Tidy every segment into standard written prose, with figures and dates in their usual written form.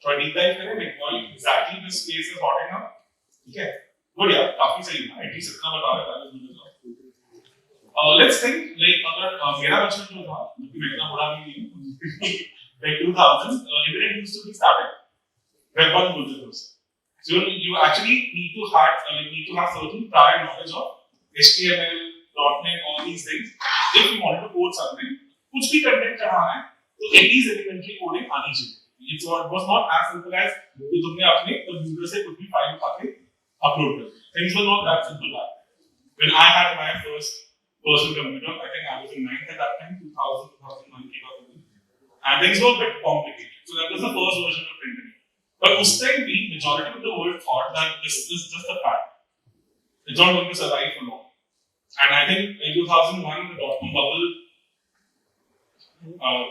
थोड़ा deep dive करें like why exactly this space is hot enough. ठीक है, बढ़िया, काफी सही है, एटलीस्ट इतना बता रहा था। Let's think like अगर मेरा बचपन जो था, क्योंकि मैं इतना बड़ा नहीं हूँ, like 2000 internet used to be started, web 1 बोलते थे उसे। So you actually need to have certain prior knowledge of HTML, .NET, all these things. If you wanted to code something, कुछ भी कंटेंट चढ़ाना है, तो at least elementary coding आनी चाहिए। It was not as simple as कि तुमने अपने कंप्यूटर से कुछ भी फाइल उठा के upload कर दिया। Things were not that simple back then. When I had my first personal computer, I think I was in 9th at that time, 2000, 2001, and things were a bit complicated. So that was the first version of internet. But उस time भी majority of the world thought that this is just a fad. It's not going to survive for long. And I think in 2001, the dot-com bubble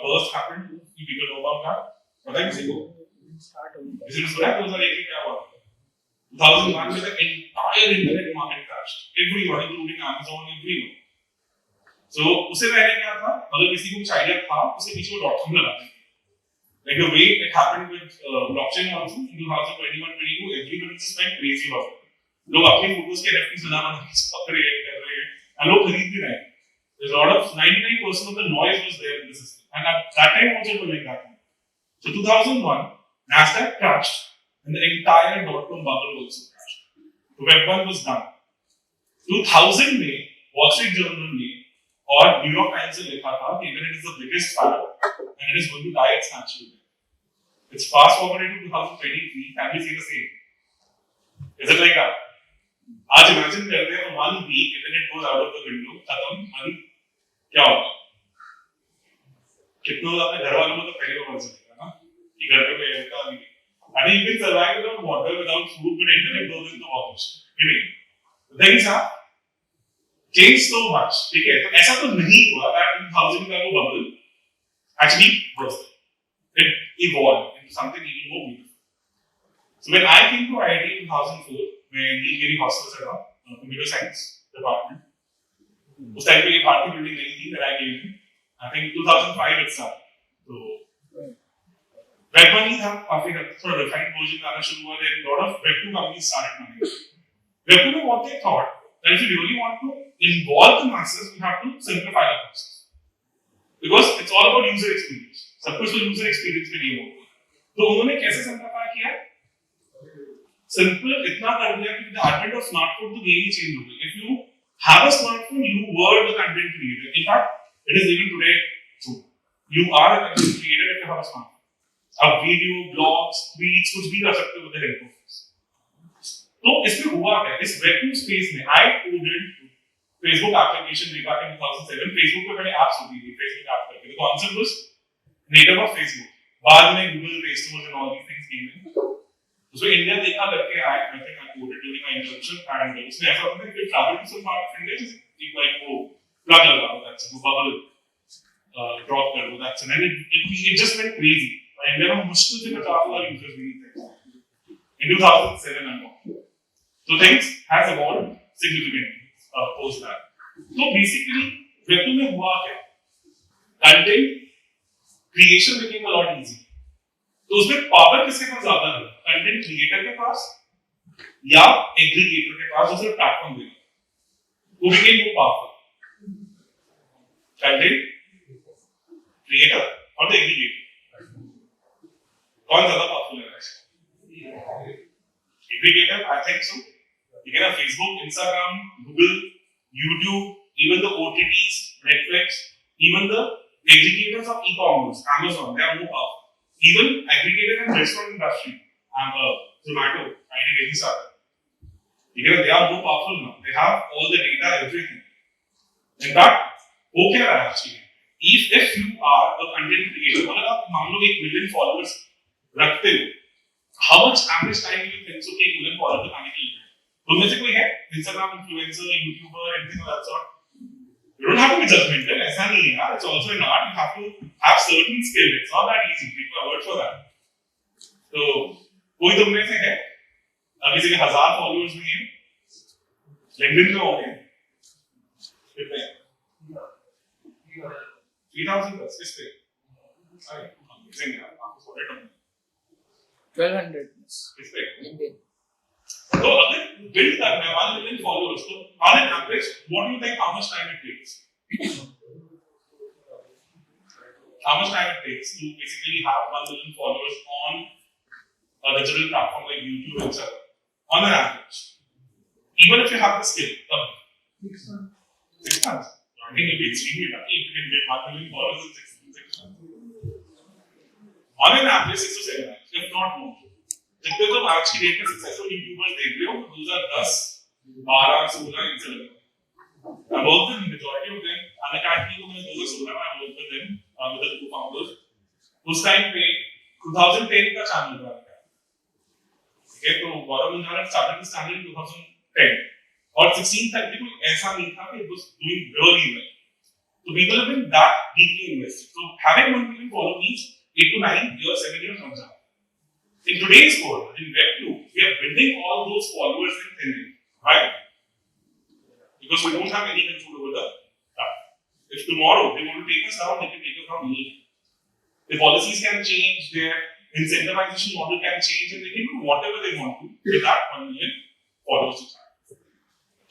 burst happened. You people know about that? पता है किसी को? किसी ने सुना 2001 में क्या हुआ? 2001 में the entire internet market crashed. Everyone, including Amazon, everyone. So उससे पहले क्या था? अगर किसी को कुछ आइडिया था, उसे पीछे वो .com लगाते थे. Like the way it happened with blockchain also in 2021-22, everybody just went crazy about it. लोग अपने फोटोज के NFTs बना create कर रहे हैं, and लोग खरीद भी रहे हैं. There's a lot of 99% of the noise was there in the system, and at that time also it was like that. So 2001, Nasdaq crashed, and the entire .com bubble also crashed. So Web 1 was done. 2000 में Wall Street Journal ने और New York Times ने लिखा था कि internet is the biggest fad and it is going to die its natural death. It's fast forwarded to 2023. Can we say the same? Is it like that? आज imagine करते हैं 1 week internet goes out of the window, खत्म, and क्या होगा? कितना लोग अपने घर वालों को तो पहले को बोल सकते हैं ना कि घर पे कोई ऐसा नहीं। I mean, you can survive without water, without food, but internet goes into water. Anyway, things have changed so much. ठीक है, तो ऐसा तो नहीं हुआ that 2000 का वो bubble actually burst. It evolved into something even more beautiful. So when I came to IIT in 2004, मैं नीलगिरी हॉस्टल से था, computer science department. उस टाइम पे ये भारतीय बिल्डिंग नहीं थी, that I came in. I think 2005 it started. So Web 1 ही था, काफी थोड़ा refined version आना शुरू हुआ, then a lot of Web 2 companies started coming. Web 2 में what they thought that if you really want to involve the masses, you have to simplify the process. Because it's all about user experience. सब कुछ तो user experience पे नहीं होगा. तो उन्होंने कैसे simplify किया? Simple इतना कर दिया कि with the advent of smartphone तो game ही change हो गई. If you have a smartphone, you were the content creator. In fact, it is even today true. You are a content creator if you have a smartphone. अब video, blogs, tweets कुछ भी कर सकते हो with the help of this. तो इसमें हुआ क्या? इस Web 2 स्पेस में I coded Facebook application way back in 2007. Facebook पे पहले apps होती थी, Facebook app करके. The concept was native of Facebook. बाद में Google Play Store and all these things came in. So India देखा करके I think I coded during my internship and उसमें ऐसा होता है कि travel to some part of India just like वो plug लगा दो, that's वो bubble drop कर दो, that's and it just went crazy. India में मुश्किल से 50 लाख users भी थे in 2007 and on. So things has evolved significantly post that. So basically Web 2 में हुआ क्या? Content creation became a lot easy. तो उसमें पावर किसके पास ज्यादा है? कंटेंट क्रिएटर के पास या एग्रीगेटर के पास जो सिर्फ प्लेटफॉर्म देगा, वो became more powerful. Content creator और एग्रीगेटर कौन ज्यादा पावरफुल है? Aggregator, I think so. You can have Facebook, Instagram, Google, YouTube, even the OTTs, Netflix, even the aggregators of e-commerce, Amazon, they are more powerful. Even aggregator in restaurant industry, Zomato, IDC, they are more powerful now. They have all the data, everything. In fact, वो क्या रहा है actually? If you are a content creator, अगर आप मान लो 1 million followers रखते हो, how much average time do you think so 1 million followers बनाने के लिए? तुम में से कोई है? Instagram influencer, YouTuber, anything of that sort? You don't have to be judgmental. ऐसा नहीं है यार. It's also an art. You have to have certain skill. It's not that easy. People are word for that. तो कोई तुम में से है? किसी के 1000 followers नहीं है? LinkedIn में हो गए? कितने? 3000 plus किस पे? अरे amazing यार. आपको 40 टन. 1200 Respect. Indian. So अगर build करना है 1 million followers, तो on an average, what do you think how much time it takes? How much time it takes to basically have 1 million followers on a digital platform like YouTube and so on? On an average, even if you have the skill, 6 months. 6 months. I think you'll be extremely lucky if you can get 1 million followers in 6 months. On an average, 6 to 7 months, if not more. जितने तो आज की date में successful YouTubers देख रहे हो 2010, 12, 16 इनसे लगे। I worked with majority of them. Unacademy को मैंने 2016 में worked with them with the two founders. उस टाइम पे 2010 का चैनल था। ठीक है, तो गौरव मंझारा started this channel in 2010 और 16 तक भी कोई ऐसा नहीं था कि it was doing really well. So people have been that deeply invested. So having 1 million followers means 8 to 9 years, 7 years on job. In today's world, in Web2, we are building all those followers in thin air, right? Because we don't have any control over the platform. If tomorrow they want to take us down, they can take us down immediately. The policies can change, their incentivization model can change, and they can do whatever they want to with that 1 million followers.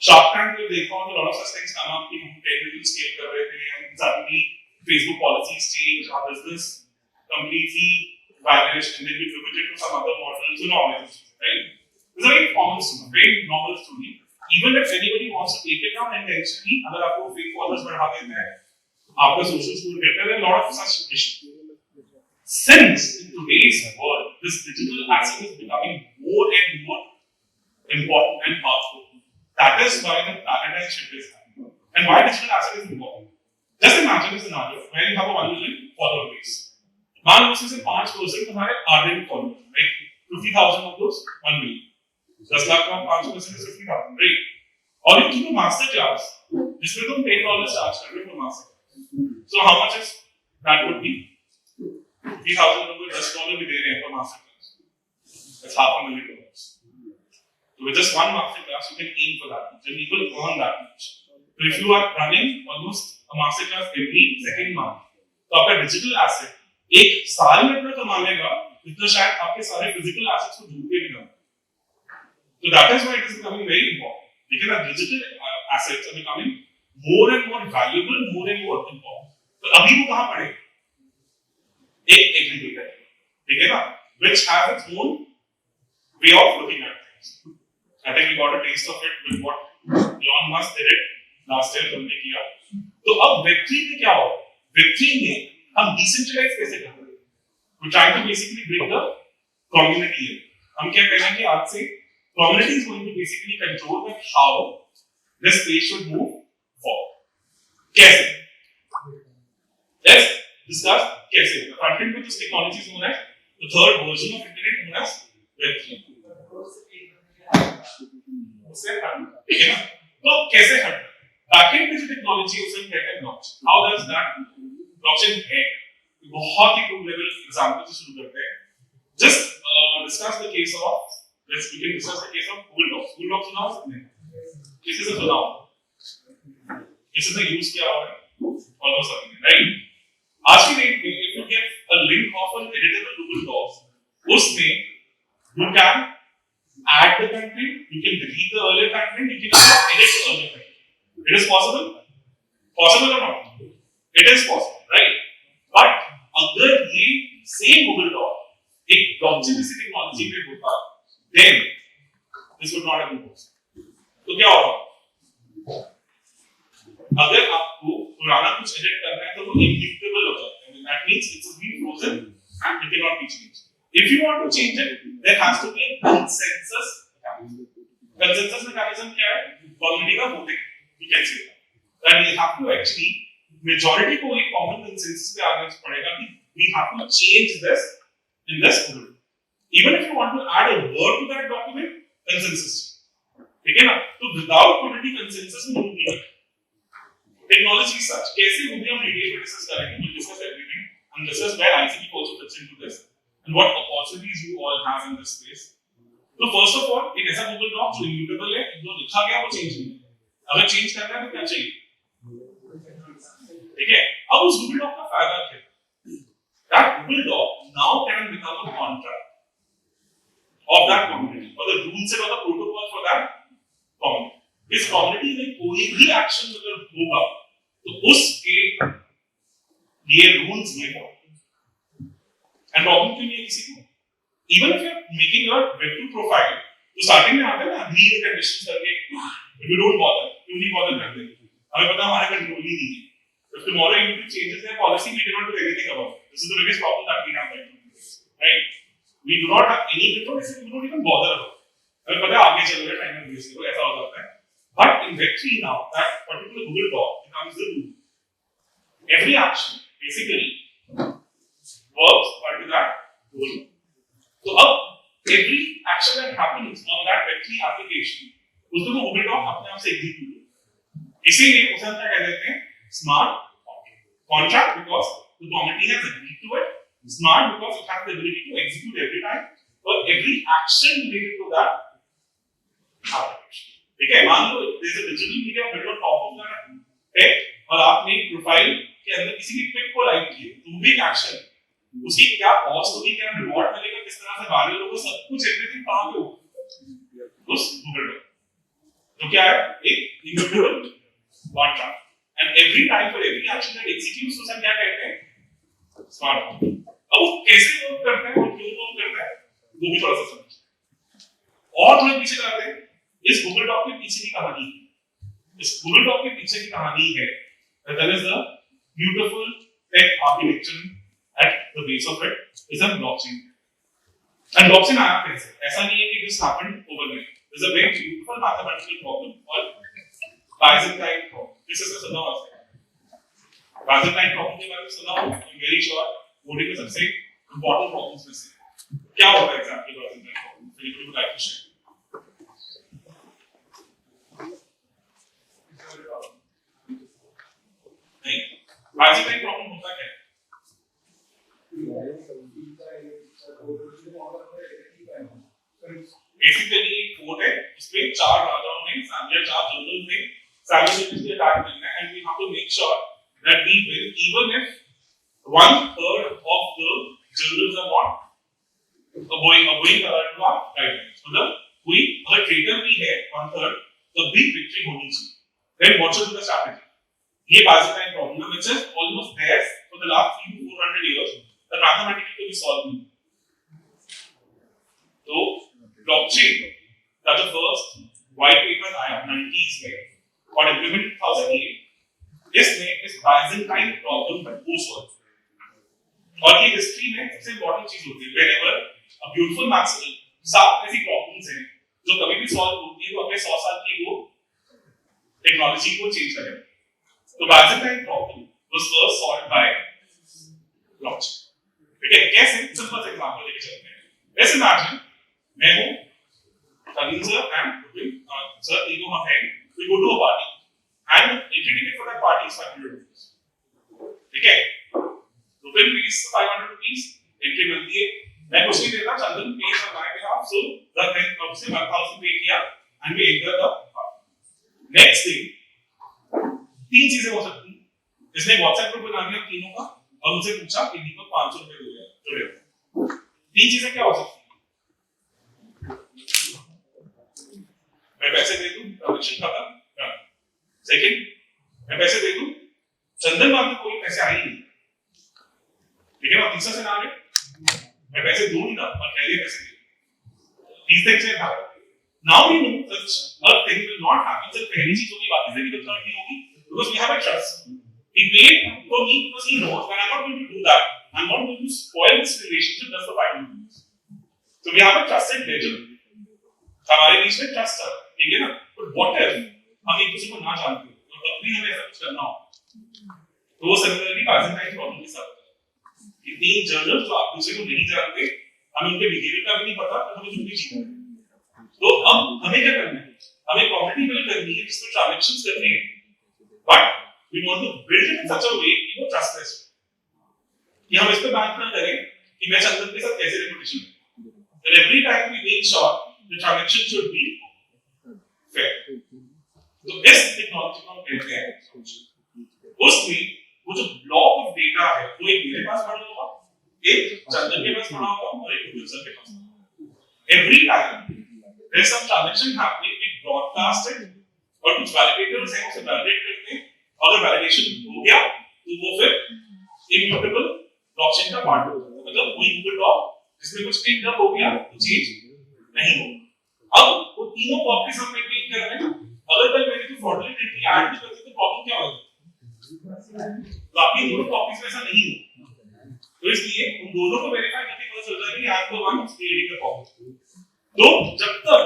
Shark Tank will take on a lot of such things come up, we 10 million scale kar rahe the, and suddenly Facebook policies change, our business completely vanished, and then we pivoted to some other models, so right? It's a very common story, very normal story. Even if anybody wants to take it down intentionally, अगर आपको fake followers बढ़ा देते हैं, आपका social score गिरता है, there are a lot of such issues. Since in today's world, this digital asset is becoming more and more important and powerful, that is why the paradigm shift is happening. And why digital asset is important? Just imagine a scenario where you have a 1 million follower base. मान लो उसमें से 5% तुम्हारे ardent followers, right? 50,000 of those 1 million. 10 lakh का 5% is 50,000, right? और you keep a master class, जिसमें तुम $10 charge कर रहे हो master class. So how much is that would be? 50,000 लोग $10 भी दे रहे हैं for master class. That's $500,000. So with just one master class, you can aim for that much, and people earn that much. So if you are running almost a master class every second month, तो आपका digital asset एक साल में इतना कमा लेगा जितना शायद आपके सारे फिजिकल एसेट्स को जोड़ के भी ना। So that is why it is becoming very important. लेकिन अब digital assets are becoming more and more valuable, more and more important. तो अभी वो कहाँ पड़े? एक एग्रीगेटर, ठीक है ना? Which has its own way of looking at things. I think we got a taste of it with what Elon Musk did it last year हमने किया. तो अब Web3 में क्या होगा? Web3 में हम डिसेंट्रलाइज कैसे कर रहे हैं? We try to basically bring the community in. हम क्या कह रहे हैं कि आज से community is going to basically control that how this space should move forward. कैसे? Let's discuss कैसे. The front end में this technology is known as the third version of internet known as Web3. उससे हट, ठीक है ना? तो कैसे हट? Backend में जो technology है उसे हम कहते हैं blockchain. How does that blockchain है? बहुत ही टू लेवल एग्जांपल से शुरू करते हैं. Just discuss the case of, we can discuss the case of Google Docs. Google Docs सुना आपने? किसी से सुना हो? किसी से यूज किया हुआ है? Almost everyone, right? आज की डेट में if you get a link of an editable Google Docs, उसमें you can add the content, you can delete the earlier content, you can edit the earlier content. It is possible? Possible or not? It is possible, right? But अगर ये same Google Doc एक blockchain जैसी technology पे होता, then this would not have been possible. तो क्या होगा? अगर आपको पुराना कुछ एडिट करना है तो वो immutable हो जाता है. That means it's been frozen and it cannot be changed. If you want to change it, there has to be a consensus mechanism. Consensus mechanism क्या है? Community का voting. We can say that. And we have to actually majority को एक common consensus पे आना पड़ेगा कि we have to change this in this Google. Even if you want to add a word to that document, consensus. ठीक है ना? तो without community consensus में नहीं होगा. Technology such. कैसे होगी हम डिटेल में डिस्कस करेंगे. We'll discuss everything and discuss where ICP also fits into this and what opportunities you all have in this space. So first of all, एक ऐसा Google Doc जो immutable है, जो लिखा गया वो change नहीं है. अगर change करना है तो क्या चाहिए? ठीक है? अब उस Google Doc का फायदा क्या है? That Google Doc now can become a contract. of that community, or the rule set or the protocol for that community. इस community में कोई भी action अगर होगा तो उसके ये rules ये हो. And problem क्यों नहीं है किसी को? Even if you are making your Web2 profile, तो starting में आता है ना agree the conditions करके, if you don't bother, क्यों नहीं bother करते? हमें पता हमारे control ही नहीं है. If tomorrow YouTube changes their policy, we cannot do anything about it. This is the biggest problem that we have right now. Right? We do not have any control, so we don't even bother about it. हमें पता है आगे चल रहा है time waste करो ऐसा हो जाता है. But in Web3 now, that particular Google Doc becomes the rule. Every action basically works according to that rule. So every action that happens on that Web3 application, उसको Google Doc अपने आप से execute. इसीलिए उसे हम क्या कह देते हैं? Smart contract because the community has agreed to it. Smart because it has the ability to execute every time or every action related to that application. ठीक है, मान लो there is a digital media built on top of that tech और आपने profile के अंदर किसी भी pick को लाइक किया, तो भी एक्शन उसकी क्या कॉस्ट होगी, क्या रिवॉर्ड मिलेगा, किस तरह से वायरल होगा, सब कुछ एवरीथिंग कहां पे होगा? उस गूगल पे. तो क्या है? एक immutable contract. And every time for every action that executes, तो सब क्या कहते हैं? Smart contract. अब वो कैसे वर्क करता है और क्यों वर्क करता है, वो भी थोड़ा सा समझते हैं. और थोड़ा पीछे जाते हैं. इस गूगल डॉक के पीछे की कहानी है. इस गूगल डॉक के पीछे की कहानी है that is the beautiful tech architecture at the base of it is a blockchain. And blockchain आया कैसे? ऐसा नहीं है कि just happened overnight. There's a very beautiful mathematical problem called Byzantine problem. This is a सुना हुआ है. Byzantine problem के बारे में सुना हो? I'm very sure coding में सबसे important problems में से. क्या होता है exactly Byzantine problem? If you would like to share. नहीं, Byzantine problem होता क्या है? Basically एक कोड है जिसमें चार राजाओं ने चार जनरल ने simultaneously attack करना है, and we have to make sure that we win even if 1/3 of the generals are not going according to our guidelines. मतलब कोई अगर ट्रेडर भी है 1/3 तो big victory होनी चाहिए. Then what should be the strategy? ये Byzantine problem which is almost there for the last 300 to 400 years, the mathematically to be solved. So blockchain, that the first white paper I have 90s में got implemented in 2008. इसने इस Byzantine problem को solve. और ये history में सबसे important चीज होती है. Whenever a beautiful maths सात ऐसी प्रॉब्लम्स हैं जो कभी भी सॉल्व होती है तो अगले 100 साल की वो टेक्नोलॉजी को चेंज करेगा. तो Byzantine problem was first solved by blockchain. ठीक है, कैसे? सिंपल एग्जांपल लेके चलते हैं. Let's imagine मैं हूं Kavin sir and Rupin sir, तीनों हम हैं. We go to a party and entry ticket for that party is 500 rupees. ठीक है, Rupin pays 500 rupees, entry मिलती है. मैं कुछ नहीं देता, चंदन pays on my behalf, so the thing comes से 1000 pay किया and we enter the party. Next thing, तीन चीजें हो सकती हैं. इसने WhatsApp ग्रुप बना दिया तीनों का और उनसे पूछा कि दीपक 500 रुपए दे दे. तीन चीजें क्या हो सकती हैं? मैं पैसे दे दूं, ट्रांजैक्शन खत्म. सेकंड, मैं पैसे दे दूं, चंदन बाद में कोई पैसे आए नहीं. ठीक है ना? तीसरा सिनेरियो, मैं पैसे दूं ही ना और पहले पैसे दे. These things will happen. Now we know such a thing will not happen. So पहली चीज होगी बात इसलिए भी नहीं होगी because we have a trust. He paid for me because he knows that I'm not going to do that. I'm not going to spoil this relationship just for 5 minutes. So we have a trusted ledger. हमारे बीच में trust है, ठीक है ना? But what if हम एक दूसरे को ना जानते हो और तब भी हमें ऐसा कुछ करना हो? तो वो सिमिलरली Byzantine प्रॉब्लम के साथ है. ये तीन जर्नल्स जो आप दूसरे को नहीं जानते, हमें उनके बिहेवियर का भी नहीं पता, तो हमें चुननी चाहिए. तो अब हमें क्या करना है? हमें कम्युनिटी बिल्ड करनी है जिसमें ट्रांजैक्शंस करनी है. But we want to build it in such a way कि वो ट्रस्टलेस हो. कि हम इस पे बात ना करें कि मैं चंदन के साथ कैसे रेपुटेशन है. That every time we make sure the transaction should be fair. तो इस टेक्नोलॉजी को हम कहते हैं उसमें वो जो ब्लॉक ऑफ डेटा है वो एक मेरे पास पड़ा होगा, एक चंदन के पास पड़ा होगा और एक यूजर के पास. every time there's some transaction happening, we broadcast it और कुछ validators हैं उसे validate करते हैं, अगर validation हो गया तो वो फिर immutable blockchain का part हो जाता है, मतलब कोई Google Doc जिसमें कुछ enter हो गया तो change नहीं होगा। अब वो तीनों कॉपीज हम मेंटेन कर रहे हैं, अगर कल मैंने कोई fraudulent entry ऐड भी कर दी तो प्रॉब्लम क्या होगा? बाकी दोनों कॉपीज में ऐसा नहीं होगा, तो इसलिए उन दोनों को वेरीफाई करके पता चल जाएगा कि आपको वन क्रिएटिंग का कॉपी। तो जब तक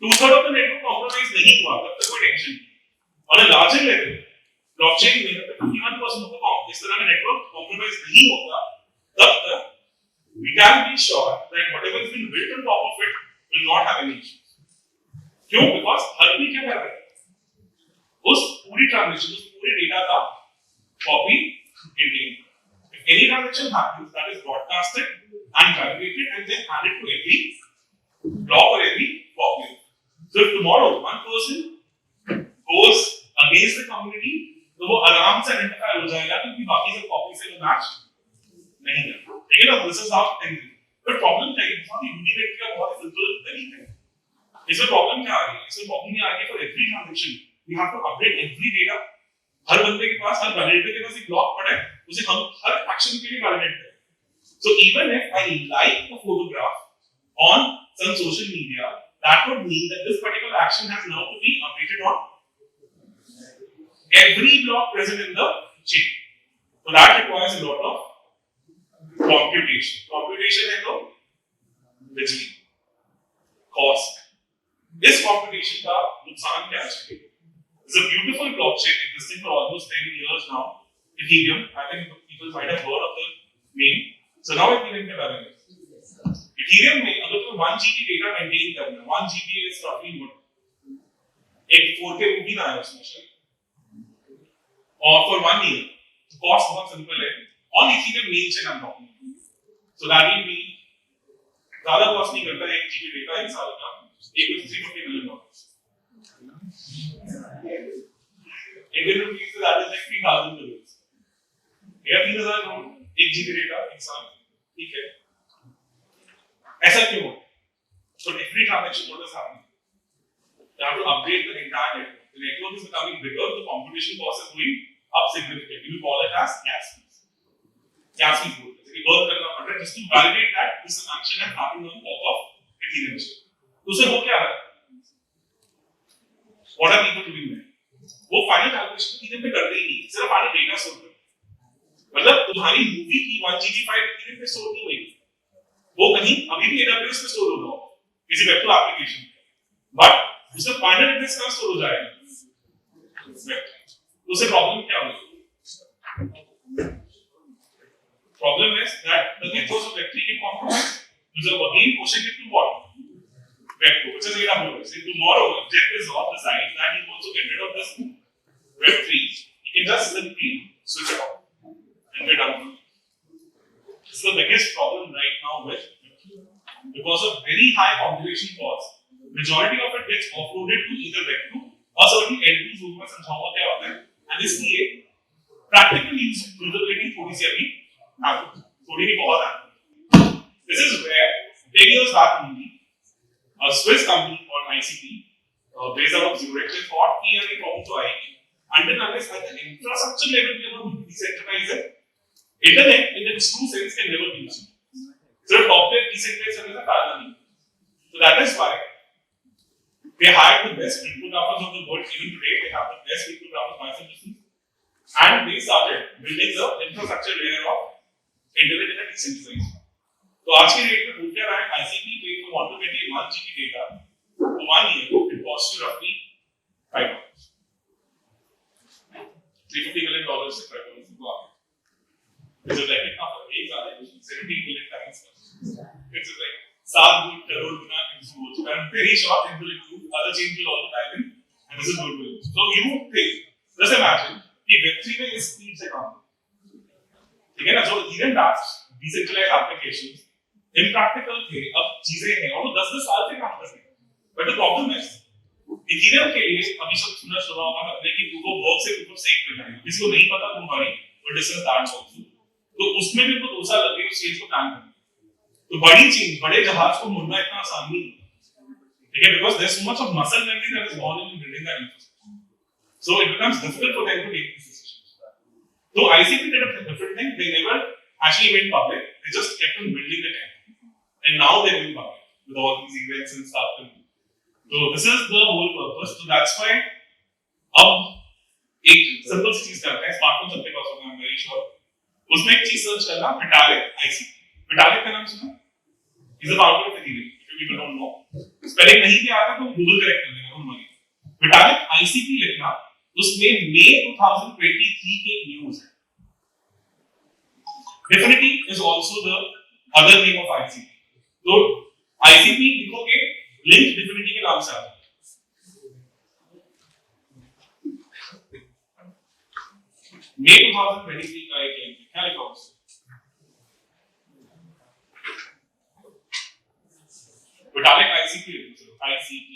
2/3 ऑफ द नेटवर्क कॉम्प्रोमाइज नहीं हुआ तब तक कोई टेंशन नहीं। On a larger level blockchain में जब तक 51% ऑफ इस तरह का नेटवर्क कॉम्प्रोमाइज नहीं होता तब तक we can be sure that whatever has been built on top of it will not have any issues. क्यों? Because हर कोई क्या कर रहा है, उस पूरी ट्रांजैक्शन, उस पूरे डेटा का copy maintain. If any transaction happens, that is broadcasted and validated and then added to every block or every copy. So if tomorrow one person goes against the community, तो वो आराम से identify हो जाएगा क्योंकि बाकी सब कॉपी से वो मैच नहीं है। ठीक है ना? This is how things are. But problem क्या है? बहुत ही यूनिक का बहुत ही सिंपल तरीका है। इसमें प्रॉब्लम क्या आ रही है? इसमें प्रॉब्लम ये आ रही है for every transaction we have to update every data. हर बंदे के पास, हर वैलिडेटर के पास एक ब्लॉक पड़ा है, उसे हम हर एक्शन के लिए वैलिडेट करें। So even if I like a photograph on some social media, that would mean that this particular action has now to be updated on every block present in the chain. So that requires a lot of computation. Computation है तो बिजली, cost. इस computation का नुकसान क्या है? It's a beautiful blockchain existing for almost 10 years now. Ethereum, I think people might have heard of the name. So now Ethereum के बारे में, Ethereum में अगर तुम्हें 1 GB डेटा मेंटेन करना है, 1 GB is roughly what एक 4K मूवी ना है उसमें से, और for 1 year, तो cost बहुत simple है. On Ethereum main chain I'm talking. So that will be ज़्यादा cost नहीं करता 1 GB डेटा एक साल का, $350 million. Indian rupees so that is like 3,000 crores. या 3,000 crore 1 GB डेटा एक साल, ठीक है? ऐसा क्यों? So every transaction what is happening? You have to upgrade the entire network. The network is becoming bigger. The computation cost is going up significantly. We call it as gas fees. Gas fees बोलते हैं. burn करना पड़ रहा है just to validate that this action has happened on top of Ethereum. तो उससे हो क्या रहा है? What are people doing there? वो फाइनल कैलकुलेशन Ethereum पे करते ही नहीं, सिर्फ आगे डेटा स्टोर करते हैं। मतलब तुम्हारी मूवी की 1 GB फाइल Ethereum पे स्टोर नहीं होगी, वो कहीं अभी भी AWS पे स्टोर होगा किसी वेब 2 एप्लीकेशन पे, बट उसका फाइनल एड्रेस कहां स्टोर हो जाएगा? तो उससे प्रॉब्लम क्या होगी? Problem is that the networks of Web3 get compromised. So again pushing it to what? Web2, which is AWS. If tomorrow Jeff Bezos decides that he wants to get rid of this Web3, he can just simply switch it off and get done. This is the biggest problem right now with Web3. Because of very high computation costs, majority of it gets offloaded to either Web2 or certain LPs who मैं समझाऊंगा क्या होता है, and इसलिए practical usability थोड़ी सी अभी थोड़ी नहीं बहुत है। This is where 10 years back only, a Swiss company called ICP, based out of Zurich, they thought कि यार ये problem तो आएगी। Until unless at the infrastructure level we have to decentralize it, internet in its true sense can never be used. सिर्फ top पे decentralize करने का फायदा नहीं। So that is why they hired the best cryptographers of the world. Even today, they have the best cryptographers by some distance, and they started building the infrastructure layer of internet in a decentralized way. तो आज के date में हो क्या रहा है? ICP पे तो want to get a 1 GB data for 1 year, it costs you roughly $5. $350 million से $5 को आ गया. Which is like कितना पर एक साल है 17 million times. Which is like 7 crore Guna influence. I'm very sure it will improve. Other change will also dive in, and this is good for you. So you think, just imagine कि Web3 में इस speed से काम ठीक है ना? जो Ethereum apps, decentralized applications, impractical थे, अब चीजें हैं और वो 10-10 साल से काम कर रहे हैं। But the problem is, Ethereum के लिए अभी सब सुना शुरू होगा अपने की proof of work से proof of stake पे जाएंगे। किसी को नहीं पता तुम्हारी, वो distance that also। तो उसमें भी उनको 2 साल लगे उस चीज को प्लान करने। तो बड़ी चीज, बड़े जहाज को मुड़ना इतना आसान नहीं है, ठीक है, because there's so much of muscle memory that is gone in building that infrastructure. So it becomes difficult for them to take these decisions. So ICP did a different thing. They never actually went public. They just kept on building the tech, and now they're going public with all these events and stuff. So this is the whole purpose. So that's why अब एक simple सी चीज करते हैं, smartphone सबके पास होगा, I'm very sure. उसमें एक चीज सर्च करना, Vitalik ICP. Vitalik का नाम सुना? He's a founder of Ethereum. If people don't know, spelling नहीं भी आता तो गूगल करेक्ट कर देगा, डोंट वरी. Vitalik ICP लिखना, उसमें मई 2023 की एक न्यूज़ है. Definity is also the other name of ICP. तो ICP लिखोगे, लिंक Definity के नाम से आता है. मई 2023 का एक लिंक, क्या लिखा उसमें? Vitalik ICP, ICP.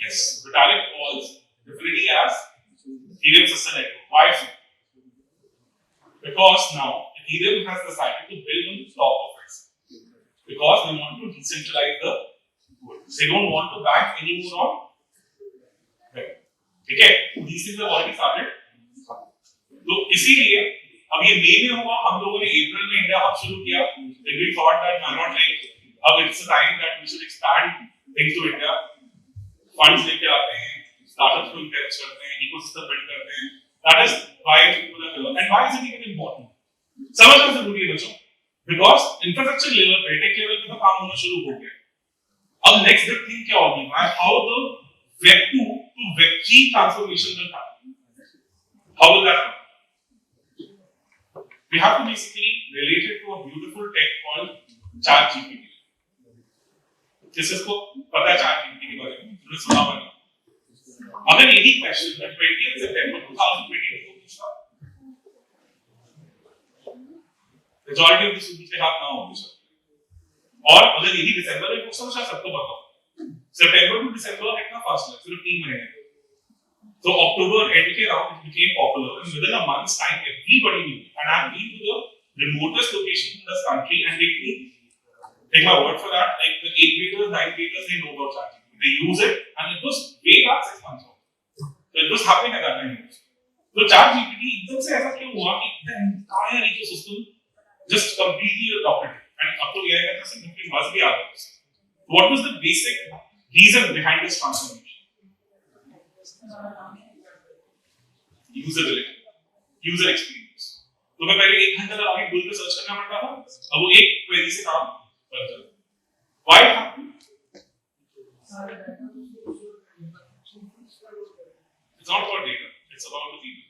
Yes, Vitalik calls Definity as Ethereum System Network. Why so? Because now Ethereum has decided to build on top of it. Because they want to decentralize the world. They don't want to bank anymore on web. Okay, these things have already started. तो इसीलिए अब ये मई में हुआ, हम लोगों ने अप्रैल में इंडिया हब शुरू किया. Then we thought that why not, like अब it's a time that we should expand things to India. Funds लेके आते हैं, startups को encourage करते हैं, ecosystem build करते हैं. That is why people are here. And why is it even important? समझना जरूरी है बच्चों. Because infrastructure level पे, tech level पे तो काम होना शुरू हो गया. अब next big thing क्या होगी? How the Web2 to Web3 transformation will happen? How will that happen? We have to basically relate it to a beautiful tech called ChatGPT. जिसको पता है ChatGPT के बारे में, तुमने सुना होगा. अगर यही क्वेश्चन मैं 20 सितंबर 2020 को पूछा, मेजॉरिटी ऑफ द स्टूडेंट्स के हाथ ना होंगे सर. और अगर यही दिसंबर में पूछा तो शायद सबको पता हो. सितंबर टू दिसंबर कितना फास्ट है, सिर्फ 3 महीने. So October end के around it became popular, and within a month's time everybody knew. And I've been to the remotest location in this country, and take my word for that, like the 8th graders, 9th graders, they know about ChatGPT. They use it, and it was way back 6 months ago. So it was happening at that time. So ChatGPT एकदम से ऐसा क्यों हुआ कि the entire ecosystem just completely adopted it, and अब तो AI का significant buzz भी आ गया. What was the basic reason behind this transformation? User experience. तो मैं पहले 1 घंटा लगा के गूगल पे सर्च करना पड़ता था, अब वो एक क्वेरी से काम कर जाता है. Why happen? It's not about data, it's about the people.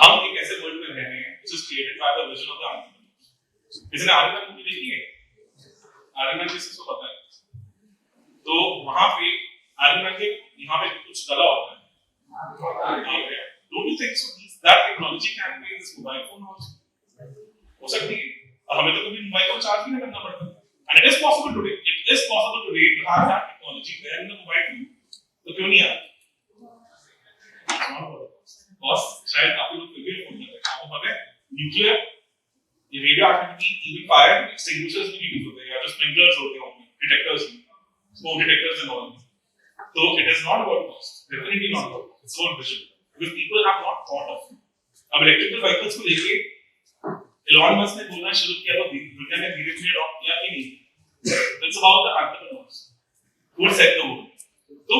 हम एक ऐसे वर्ल्ड में रह रहे हैं which is created by the vision of the entrepreneurs. इसने आर्यमन मूवी देखी है? आर्यमन जिसको पता है, तो वहां पे आर्यमन के यहाँ पे कुछ कला होता है. Don't you think so? That technology can be in this mobile phone also. हो सकती है. और हमें तो कभी मोबाइल फोन चार्ज भी नहीं करना पड़ता. And it is possible today. It is possible today to have that technology there in the mobile phone. तो क्यों नहीं आता? बस शायद काफी लोग फिर भी फोन करते हैं. आपको पता है न्यूक्लियर, ये radio activity, even fire extinguishers भी यूज होते हैं, या जो स्प्रिंकलर्स होते हैं, detectors, smoke detectors and all. So it is not about cost. Definitely not about cost. It's about vision. Because people have not thought of it. अब electrical vehicles को लेके Elon Musk ने बोलना शुरू किया तो दुनिया ने धीरे-धीरे अडॉप्ट किया कि नहीं. It's about the entrepreneurs who set the world. So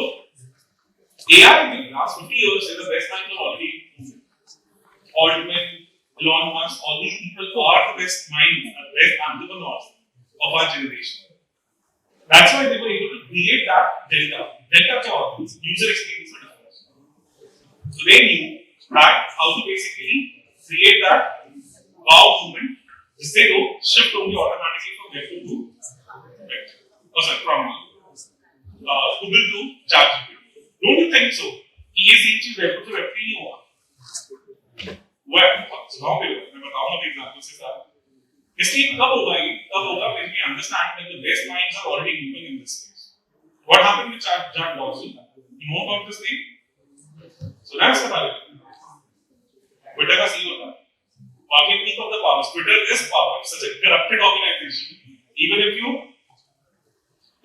AI in the last 50 years is the best minds have already moved. Altman, Elon Musk, all these people are the best minds, the best entrepreneurs of our generation. That's why they were able to create that delta. Delta क्या होता है? User experience में difference. So they knew that how to basically create that wow movement, जिससे लोग shift होंगे automatically from Web2 to Web3. Oh sorry, from Google to ChatGPT. Don't you think so? कि ये same चीज Web2 से Web3 नहीं हुआ. Web सुनाओ फिर मैं बताऊंगा एक एग्जांपल से साथ. इसलिए कब होगा ये? तब होगा when we understand that the best minds are already moving in this space. What happened with Jack Dorsey? You know about this name? सुना है इसके बारे में? ट्विटर का सीईओ था. Fucking peak of the powers. Twitter is power. It's such a corrupted organization. Even if you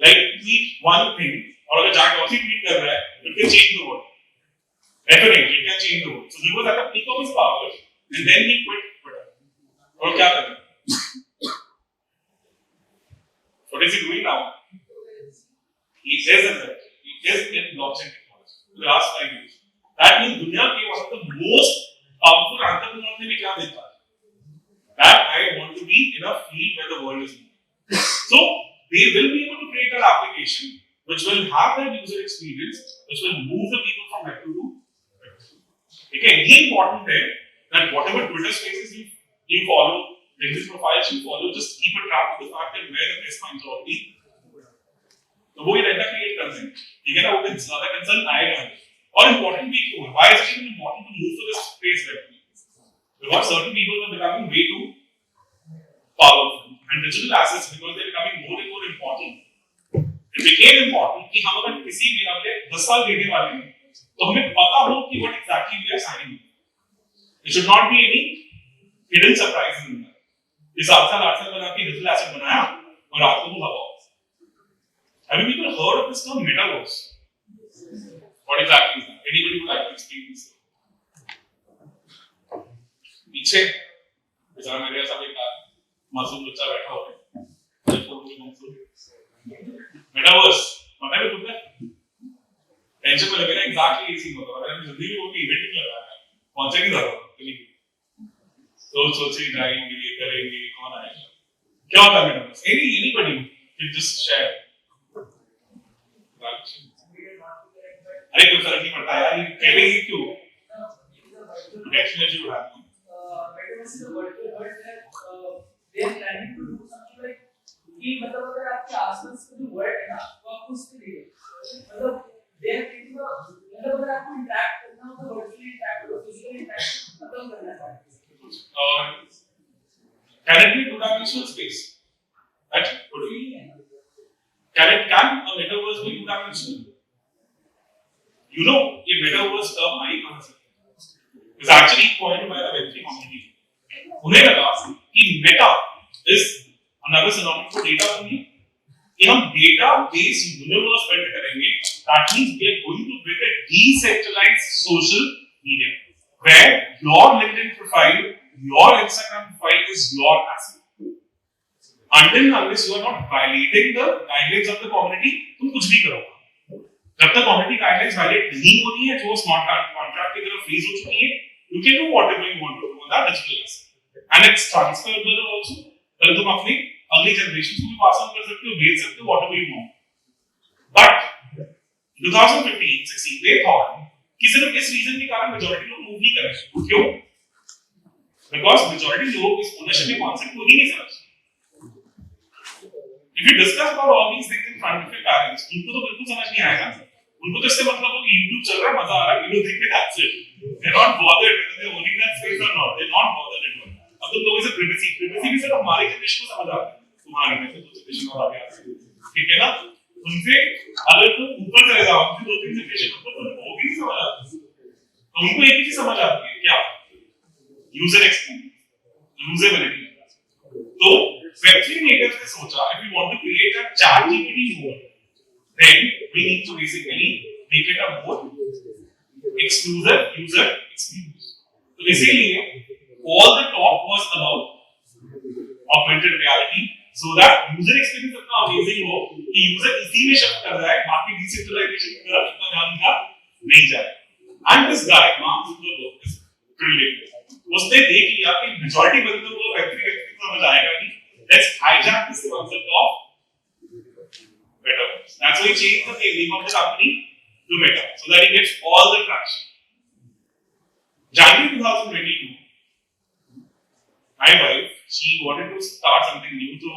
like tweet one thing, or अगर जाके उसी tweet कर रहा है, it can change the world. Definitely, it can change the world. So he was at the peak of his powers, and then he quit Twitter. और क्या कर रहा है? What is he doing now? He is in blockchain technology. For the last 5 years. That means दुनिया के one of the most powerful entrepreneurs ने भी क्या देखा? That I want to be in a field where the world is moving. So they will be able to create an application which will have that user experience, which will move the people from Web2 to Web3. Again, the important है that whatever Twitter spaces you follow, LinkedIn profiles you follow, just keep a track of the fact that where the best finds are being. तो वो ये data create कर देंगे. ठीक है ना? वो ज़्यादा कंसर्न आएगा. और important भी क्यों है? Why is it even important to move to this space Web3? Because certain people are becoming way too powerful, and digital assets, because they're becoming more and more important. It became important कि हम अगर किसी में अगले 10 साल देने वाले हैं, तो हमें पता हो कि what exactly we are signing. It should not be any hidden surprises in that. ये 7 साल 8 साल बना के digital asset बनाया और आपको वो हवा. Have you people heard of this term metaverse? What exactly is that? Anybody would like to explain this? पीछे बेचारा मेरे साथ एक मासूम बच्चा बैठा हुआ है. मेटावर्स पता है तुमको? टेंशन में लगे ना एग्जैक्टली इसी होता है. मैंने जिंदगी में वो भी इवेंट नहीं लगा है. पहुंचे नहीं जरा कहीं. सोच ही जाएंगे करेंगे कौन आएगा. क्या होता है metaverse? Anybody can just share. अरे कोई फर्क नहीं पड़ता यार. ये कहने ही क्यों? Actually, you have. Metaverse is a virtual world where they are planning to do something like कि मतलब अगर आपके आसपास का जो वर्ल्ड है ना वो आपको उससे ले मतलब they are thinking मतलब अगर आपको इंटरैक्ट करना हो तो वर्चुअली इंटरैक्ट करो फिजिकली इंटरैक्ट खत्म करना चाहिए. Can it be two-dimensional space? Actually, what do you mean? Can a metaverse be two-dimensional? You know, ये metaverse term आई कहाँ से? It's actually coined by the Web3 community. उन्हें लगा कि meta is another synonym for data only. कि हम data based universe build करेंगे. That means we are going to build a decentralized social media where your LinkedIn profile, your Instagram profile is your asset. Until unless you are not violating the guidelines of the community, तुम कुछ भी करो. जब तक community guidelines violate नहीं होनी है, जो smart contract की तरफ freeze हो चुकी है, you can do whatever you want to do on that digital asset, and it's transferable also. कल तुम अपनी अगली generation को भी pass on कर सकते हो, भेज सकते हो whatever you want. But 2015-16 they thought कि सिर्फ इस reason के कारण majority लोग move नहीं करेंगे. क्यों? Because majority लोग इस ownership के concept को ही नहीं समझते. If you discuss about all these things in front of your parents, उनको तो बिल्कुल समझ नहीं आएगा. उनको तो इससे मतलब हो कि YouTube चल रहा है, मजा आ रहा है, वीडियो देख के that's it. They're not bothered whether they're owning that space or not. They're not bothered at all. अब तुम लोगों से privacy भी सिर्फ हमारी generation को समझ आता है. तुम्हारी में से 2 generation और आगे आती है. ठीक है ना? उनसे अगर तुम ऊपर चले जाओ, उनसे 2-3 generation ऊपर तो वो भी नहीं समझ आती. तो उनको एक ही चीज समझ आती है क्या? User experience, usability. तो Web3 natives ने सोचा if we want to create a ChatGPT mode, then we need to basically make it a more exclusive user experience. So इसीलिए all the talk was about augmented reality, so that user experience इतना amazing हो कि user इसी में shift कर जाए, बाकी decentralization की तरफ इतना ध्यान का नहीं जाए. And this guy, Mark Zuckerberg, is brilliant. उसने देख लिया कि majority बंदों को Web3 समझ आएगा नहीं. Let's hijack this concept of metaverse. That's why he changed the name of the company to Meta, so that he gets all the traction. January 2022, my wife, she wanted to start something new. So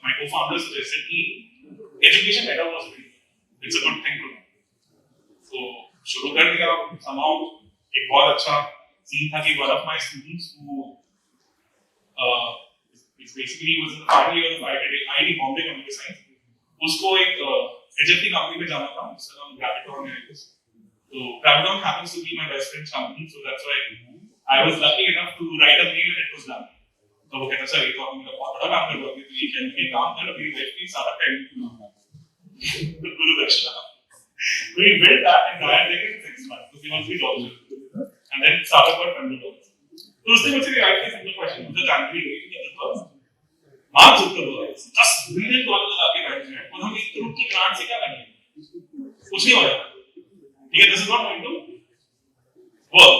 my co-founder suggested कि education metaverse is it's a good thing to do. So शुरू कर दिया. Somehow एक बहुत अच्छा scene था कि one of my students who basically was in the final year of IIT Bombay Computer Science. उसको एक HFT कंपनी में जाना था, उसका नाम ग्रेविटॉन है. So Crowddown happens to be my best friend's company, so that's why I was lucky enough to write a mail and it was done. तो वो कहता सर ये तो आपने बहुत बड़ा काम कर दिया, तो ये क्या ये काम कर अभी वेब3 स्टार्टअप का गुरु दक्षिणा. So we built that and I had taken 6 months because he wants to be doctor. And then startup got $100. So उसने मुझसे कहा कि सिंपल क्वेश्चन मुझे जानकारी हुई कि मार्क जुकरबर्ग $10 बिलियन लगा के बैठे हैं और हम 1 करोड़ की ग्रांट से क्या करेंगे? कुछ नहीं हो रहा. ठीक है, this is not going to work.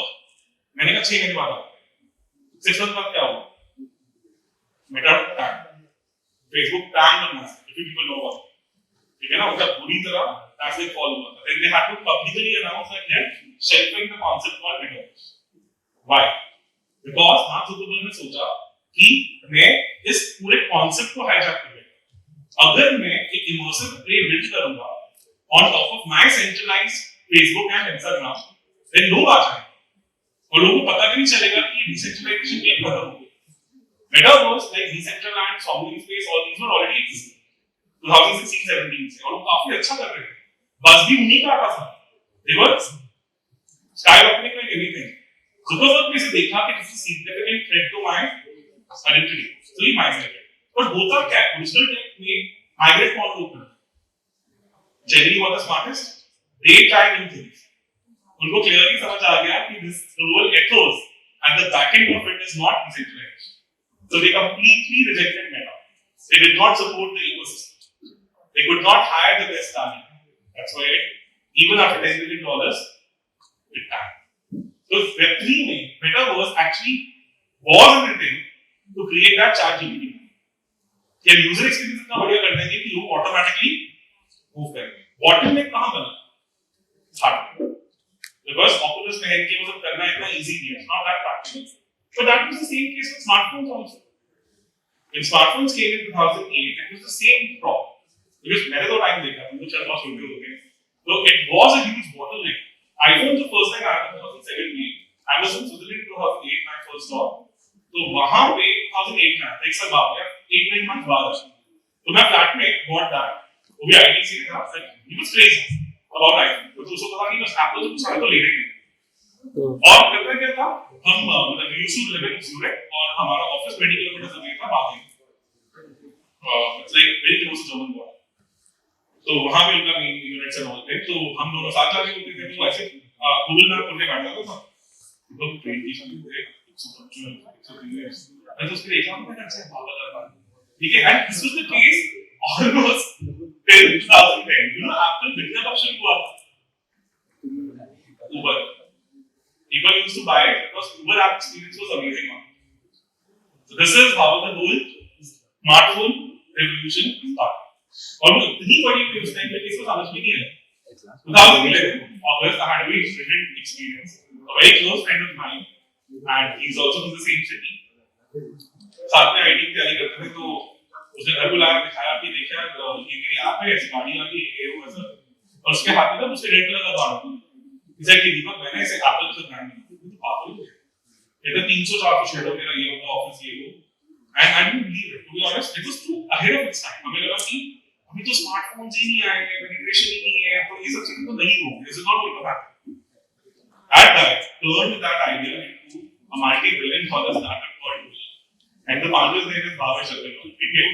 मैंने कहा 6 महीने बाद 6 मंथ बाद क्या होगा? मेटा टैग फेसबुक टैग बनना है if you people know about it. ठीक है ना, उसका पूरी तरह टैग से फॉलो हुआ था. Then they had to publicly announce that they're shelving the concept called metaverse. Why? Because mark Zuckerberg ने सोचा कि मैं इस पूरे कॉन्सेप्ट को हाईजैक कर लूंगा. अगर मैं एक इमर्सिव प्ले बिल्ड करूंगा on top of my centralized Facebook and Instagram, then लोग आ जाएंगे और लोगों को पता भी नहीं चलेगा कि डिसेंट्रलाइजेशन क्या खत्म हो गई. Metaverse like Decentraland, Sovereign Space, all these were already existing 2016-17 से और वो काफी अच्छा कर रहे थे. बस भी उन्हीं का आता था. They were skyrocketing like anything. Zuckerberg ने इसे देखा कि this is significant threat to my identity. So he migrated. But होता क्या? Digital tech में migrate कौन लोग करते? Generally what the smartest? They try new things. उनको clearly समझ आ गया कि this the whole ethos at the back end of it is not decentralized. So they completely rejected Meta. They did not support the ecosystem. They could not hire the best talent. That's why even after $10 billion, it tanked. So Web3 में Metaverse actually was written to create that ChatGPT. कि user experience इतना बढ़िया कर देंगे कि लोग automatically move करेंगे. Bottleneck कहाँ बना? Hardware. Because Oculus पहन के वो सब करना इतना easy नहीं है. It's not that practical. So that was the same case with smartphones also. When smartphones came in 2008, it was the same problem. Because मैंने तो टाइम देखा, मुझे चल रहा सुनते होंगे. So it was a huge bottleneck. iPhone the first time आया 2007 में. I was in Switzerland 2008 my first stop. तो वहाँ पे 2008 में आया, एक साल बाद या 8-9 months बाद आया. तो मैं flatmate bought that. वो भी IT से था. He was crazy about iPhone. तो उसको पता नहीं बस Apple से कुछ तो ले रहे हैं. और करता क्या था? हम मतलब we used to live in Zurich और हमारा ऑफिस 20 किलोमीटर दूर था बाहर. It's like very close to German border. तो वहाँ पे उनका मेन यूनिट्स एंड ऑल थे. तो हम दोनों साथ जाके होते थे. तो ऐसे गूगल मैप खोल के बैठ जाता था. तो 20 something थे. So उसके एग्जाम में कैसे भागा था. ठीक है. And this was the case almost till 2010. You know Apple business option हुआ था. Uber. People used to buy it because Uber app experience was amazing. So this is how the whole smartphone revolution started. और वो इतनी बड़ी थी उस time पे इसको समझ में नहीं आया. 2011 August I had a very brilliant experience. A very close friend of mine and he's also from the same city. साथ में IT की तैयारी करते थे तो उसने घर बुलाया दिखाया कि देखिए ये मेरी ऐप है ऐसी गाड़ी आ गई ये वो ऐसा और उसके हाथ में था उसके रेड कलर का कार्ड था. इसे कि दीपक मैंने ऐसे एप्पल से ब्रांड नहीं तो पागल है. ये तो 300-400 शेडो मेरा ये होगा ऑफिस ये हो. And I didn't believe it. To be honest, it was too ahead of its time. हमें लगा कि अभी तो स्मार्टफोन्स ही नहीं आए हैं, पेनिट्रेशन ही नहीं है, तो ये सब चीजें तो नहीं होंगी. This is not going to happen. That guy turned that idea into a multi-billion dollar startup called Crewsphere. And the founder's name is Bhavesh Agarwal. Okay?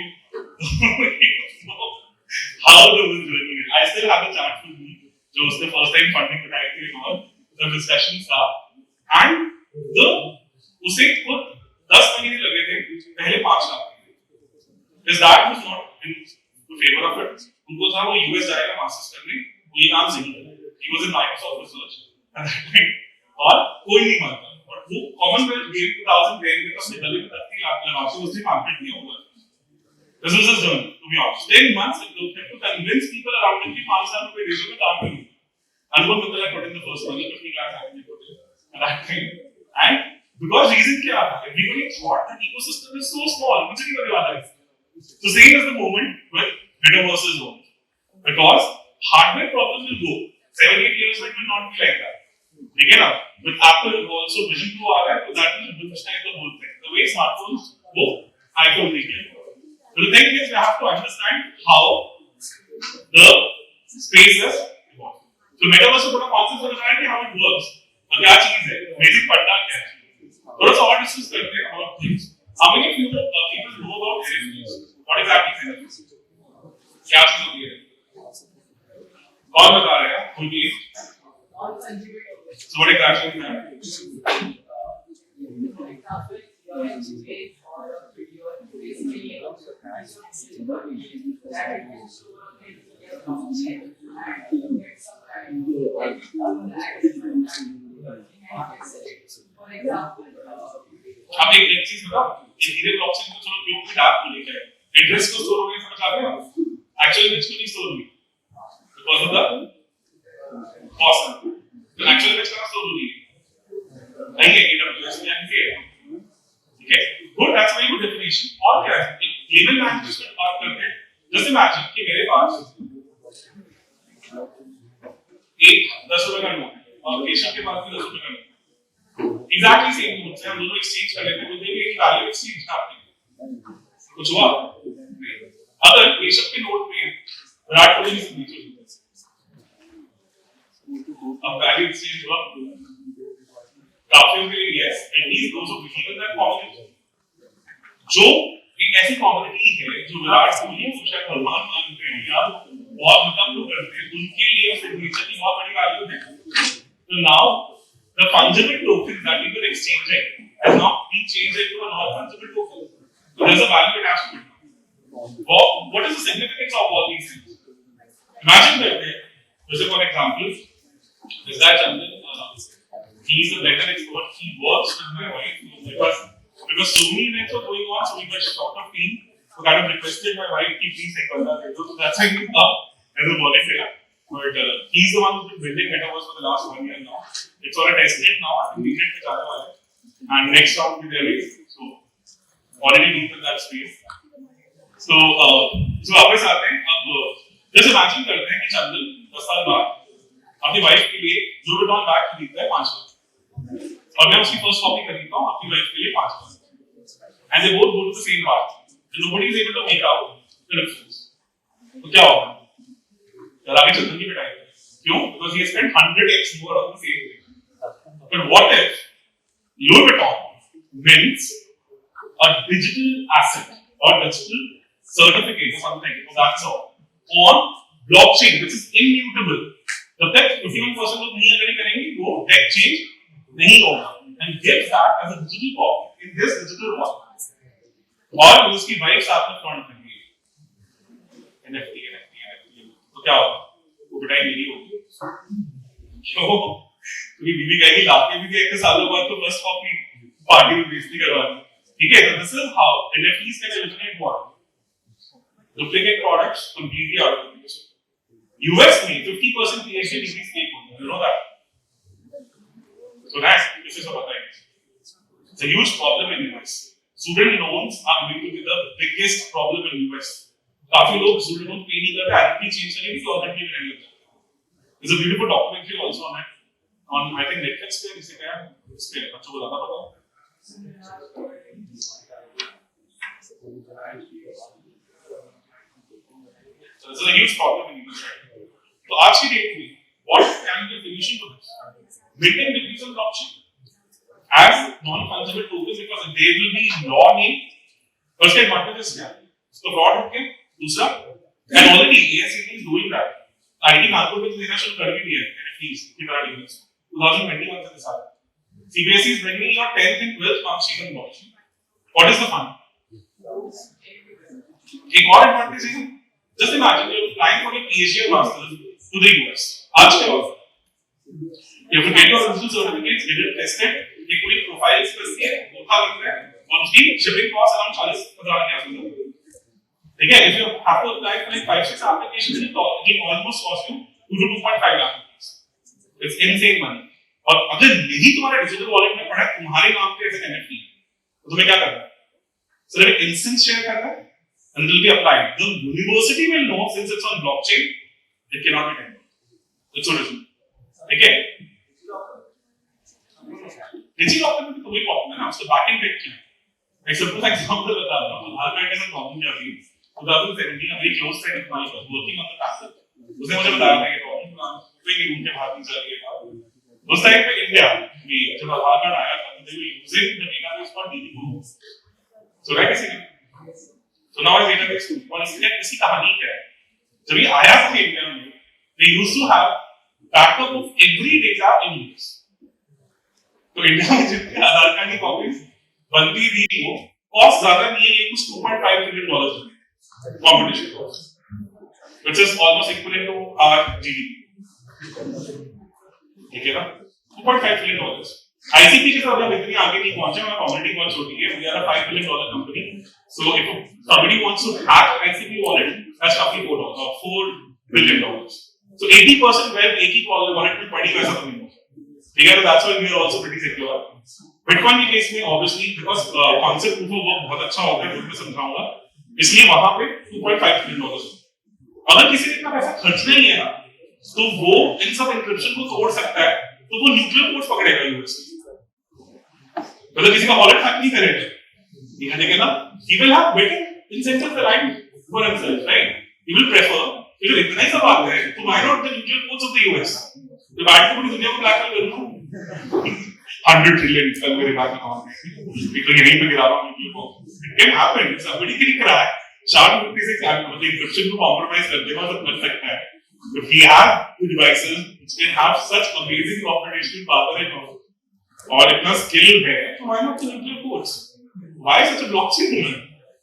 How the whole journey is. I still have a chat with me. जो उसने first time funding बताई थी और the discussions था. And उसे खुद 10 महीने लगे थे पहले 5 lakh. His dad was not in favor of it. उनको था वो US जाएगा मास्टर्स करने, वो ये काम नहीं करेगा. He was in Microsoft research at that time. और कोई नहीं मानता. और वो Commonwealth Game 2010 में अपने गले में 30 लाख लगा के उसने कॉन्ट्रैक्ट दिया हुआ. This was his journey, to be honest. 10 months it took him to convince people around him कि 5 लाख रुपए रेशो में काम करूँ. Anubhav Mittal put in the first money, 15 lakh actually put in at that time. And because reason क्या था? Everybody thought that ecosystem is so small. मुझे नहीं पता वाला है. So same is the moment with metaverse zone. Because hardware problems will go. 7-8 years it will not be like that. ठीक है ना? With Apple also Vision Pro आ रहा है, so that will revolutionize the whole thing. The way smartphones go, iPhone will get. So the thing is, we have to understand how the space is evolved. तो metaverse को थोड़ा concept समझ आया कि how it works, क्या चीज है, basic फंडा क्या है, थोड़ा सा और डिस्कस करते हैं about things. How many people know about NFTs? What exactly is NFTs? क्या चीज होती है? कौन बता रहा है? कोई भी? So what exactly is that? अब एक चीज बताओ, ये धीरे ब्लॉकचेन को चलो क्यों भी डार्क को लेके आए, एड्रेस को स्टोर होने समझ आते हैं, एक्चुअली एड्रेस को नहीं स्टोर होगी बिकॉज़ ऑफ द कॉस्ट. तो एक्चुअली एड्रेस कहां स्टोर होगी? नहीं है AWS में आके, ठीक है, good, that's very good definition. और क्या है, एक लेवल लैंग्वेज में बात करते हैं. जस्ट इमेजिन कि मेरे पास एक 10 रुपए का नोट है और केशव के पास भी 10 रुपए का नोट है. एग्जैक्टली सेम नोट से हम दोनों एक्सचेंज कर लेते हैं, बोलते हैं कि वैल्यू एक्सचेंज आपने कुछ हुआ. अगर केशव के नोट में विराट कोहली की सिग्नेचर होती अब वैल्यू एक्सचेंज हुआ. काफियों के लिए yes, at least those who believe in that community, जो एक ऐसी कम्युनिटी है जो विराट कोहली को शायद भगवान मानते हैं या बहुत मतलब लोग करते हैं, उनके लिए सिग्नेचर की बहुत बड़ी वैल्यू है. तो now the fungible token that we were exchanging has now been changed into a non-fungible token. So there's a value attached to it. What is the significance of all these things? Imagine that, for example, this guy Chandan, he's a blender expert. He works with my wife because so many events were going on, so we were short of team. So kind of requested my wife to please take one. So that's why he's come as a volunteer. But he's the one who's been building metaverse for the last 1 year now. It's on a test net now. I think Keynote पे जाने वाला है. And next round will be there. So already deep in that space. So वापस आते हैं. अब जैसे imagine करते हैं कि चंदन 10 साल बाद अपनी वाइफ के लिए जो भी डॉन बैग खरीदता है 5 लाख और मैं उसकी फर्स्ट कॉपी खरीदता हूँ अपनी वाइफ के लिए 5 lakh. And they both go to the same bar. And nobody is able to make out the difference. तो क्या होगा? आगे चंदन की पिटाई. क्यों? Because he has spent 100x more on the same thing. But what if Louis Vuitton mints a digital asset or digital certificate or something of that sort on blockchain, which is immutable? जब तक 51% लोग नहीं agree करेंगे, वो tech change नहीं होगा, and gives that as a digital copy in this digital wallet. और उसकी वाइफ साथ में फ्रंट करेंगी NFT. तो क्या होगा? वो पिटाई मेरी होगी. क्यों? क्योंकि बीबी कहेगी लाके भी एक सालों बाद तो फर्स्ट कॉपी पार्टी में बेइज्जती करवानी. ठीक है, तो this is how NFTs can originate what? Duplicate products completely out of the picture. US में 50% PhD degree stake होता है, you know that? So that's this is what I mean. It's a huge problem in US. Student loans are going to be the biggest problem in US. काफी लोग student loan पे नहीं करते, ID change करने की और continue नहीं करते. There's a beautiful documentary also on it. On I think Netflix पे इसे क्या इस पे बच्चों को ज्यादा पता है. So this is a huge problem in English. तो आज की डेट में what can be the solution to this? Minting degrees on blockchain as non-fungible tokens because they will be law-made. First advantage is क्या? इसको fraud होके दूसरा and already AICP is doing that. IT Nagpur में तो देना शुरू कर भी दिया है NFTs की तरह डिग्रीज 2021 से साल. CBSE is bringing your 10th and 12th marks on blockchain. What is the fun? एक और एडवांटेज है. Just imagine you're applying for a PhD or master's to the US. आज क्या होगा? You have to get your original certificates, get it tested, एक पूरी profile करके उठा लेते हैं और उसकी शिपिंग कॉस्ट अराउंड 40,000 के आसपास है. ठीक है, if you have to apply for like 5-6 applications, it will almost cost you 2 to 2.5 lakh rupees. It's insane money. और अगर यही तुम्हारे डिजिटल वॉलेट में पड़ा है तुम्हारे नाम पे एज NFT, तो तुम्हें क्या करना है? सिर्फ एक इंस्टेंस शेयर करना है and it will be applied. The university will know since it's on blockchain, it cannot be tampered. It's original. ठीक है? डिजिलॉकर में तो वही प्रॉब्लम है ना, उसका बैकएंड टेक क्या है? एक सिंपल एग्जांपल बता रहा हूं. आधार कार्ड के साथ प्रॉब्लम क्या थी? 2017 में मेरी क्लोज फ्रेंड हमारी वर्किंग ऑन द पैकेज, उसने मुझे बताया था ये प्रॉब्लम. रुकेंगे रूम के बाहर नहीं जा रही है उस टाइम पे इंडिया भी जब आधार कार्ड आया था तो we using the database for dealing so right किसी सो नाउ इज डेटाबेस और इसकी कहानी क्या है जब ये आया था इंडिया में they used to have backup of every data in use तो इंडिया में जितने आधार कार्ड की कॉपीज बनती थी वो कॉस्ट ज्यादा नहीं है ये कुछ 2.5 trillion dollar competition cost which is almost equivalent to our GDP ठीक है ना 2.5 ट्रिलियन डॉलर्स ICP के साथ हम इतनी आगे नहीं पहुंचे हमारा कम्युनिटी बहुत छोटी है we are a $5 billion company so if somebody wants to hack ICP wallet that's roughly $4 billion so 80% wealth एक ही वॉलेट में पड़ी वैसा तो नहीं होगा ठीक है तो that's why we are also pretty secure bitcoin के केस में obviously because concept proof of work बहुत अच्छा होता है मैं समझाऊंगा इसलिए वहां पे 2.5 ट्रिलियन डॉलर्स अगर किसी ने इतना पैसा खर्चना ही है ना तो वो इन सब एन्क्रिप्शन को तोड़ सकता है तो वो न्यूक्लियर कोड्स पकड़ेगा यूएस मतलब किसी का वॉलेट हैक नहीं करेगा ये देखेगा ना he will have better incentives aligned for himself right he will prefer फिर इतना ही सवाल है तो why not the nuclear codes of the US जब आज पूरी दुनिया को ब्लैकमेल कर दूं 100 ट्रिलियन कल मेरे बैंक अकाउंट में तो यहीं पे गिरा रहा हूं nuclear code it can happen somebody can crack SHA-256 मतलब encryption को compromise कर देगा तो कर सकता है if we have the devices which can have such amazing computational power और इतना skill है तो why not the nuclear codes why such a blockchain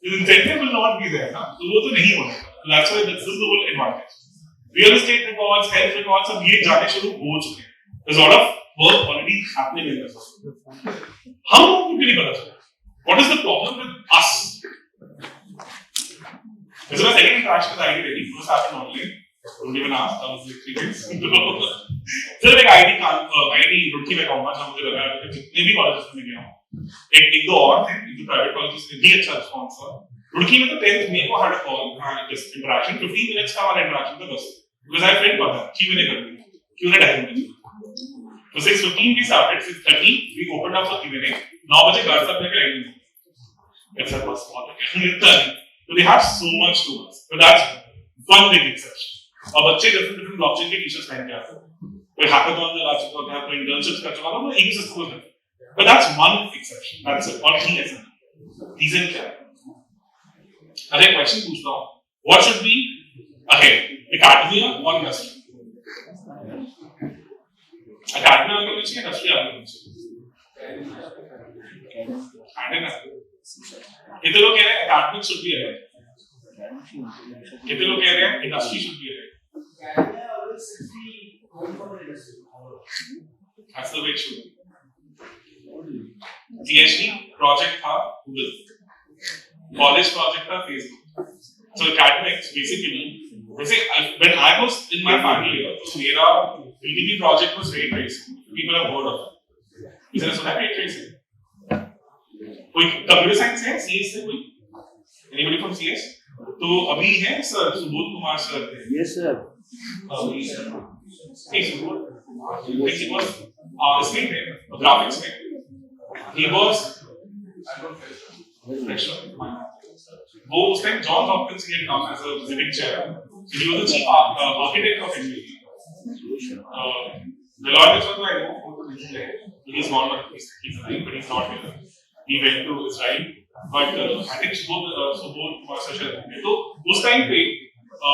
the incentive will not be there ना तो वो तो नहीं होगा that's why this is the whole advantage real estate records health records सब ये जाने शुरू हो चुके हैं there's a lot of work already happening in this हम लोगों को नहीं पता चला what is the problem with us this is my second interaction with ID ready first happened online don't even ask that was like 3 days सिर्फ एक ID Roorkee में कहूँगा जहाँ मुझे लगा कि जितने भी कॉलेजेस में गया हूँ एक दो और थे एक प्राइवेट कॉलेजेस में भी अच्छा रिस्पॉन्स था रुड़की में तो 10th May को had a call just interaction 15 minutes का हमारा interaction था बस because I felt पता Q&A कर दी Q&A टाइम में तो 6:15 we started 6:30 we opened up for Q&A 9 बजे घर सब लेके आएंगे it's a bus so they have so much to us so that's one big exception और बच्चे different blockchain के टीचर्स पहन के आते हैं कोई हैकाथॉन लगा चुका था कोई इंटर्नशिप्स कर चुका था वो एक सिस्टम है but that's one exception that's it और नहीं ऐसा रीजन क्या है अरे क्वेश्चन पूछता हूँ what should be ahead academia or industry academia आगे पीछे industry आगे पीछे कितने लोग कह रहे हैं academic should be ahead कितने लोग कह रहे हैं industry should be ahead that's the way it should be PhD project था Google college project था Facebook so academics basically when I was in my final year so मेरा PhD project was ray tracing people have heard of it किसी ने सुना है ray tracing कोई computer science है CS से कोई anybody from CS तो अभी है सर सुबोध कुमार सर थे yes sir hey Subodh he was इसमें थे graphics में he was वो उस टाइम जॉन हॉपकिंस के नाम as a visiting chair he was the chief architect of engineering Deloitte was I know he's gone but he's alive but he's not here he went to Israel but I think Subodh Kumar Sir तो उस time पे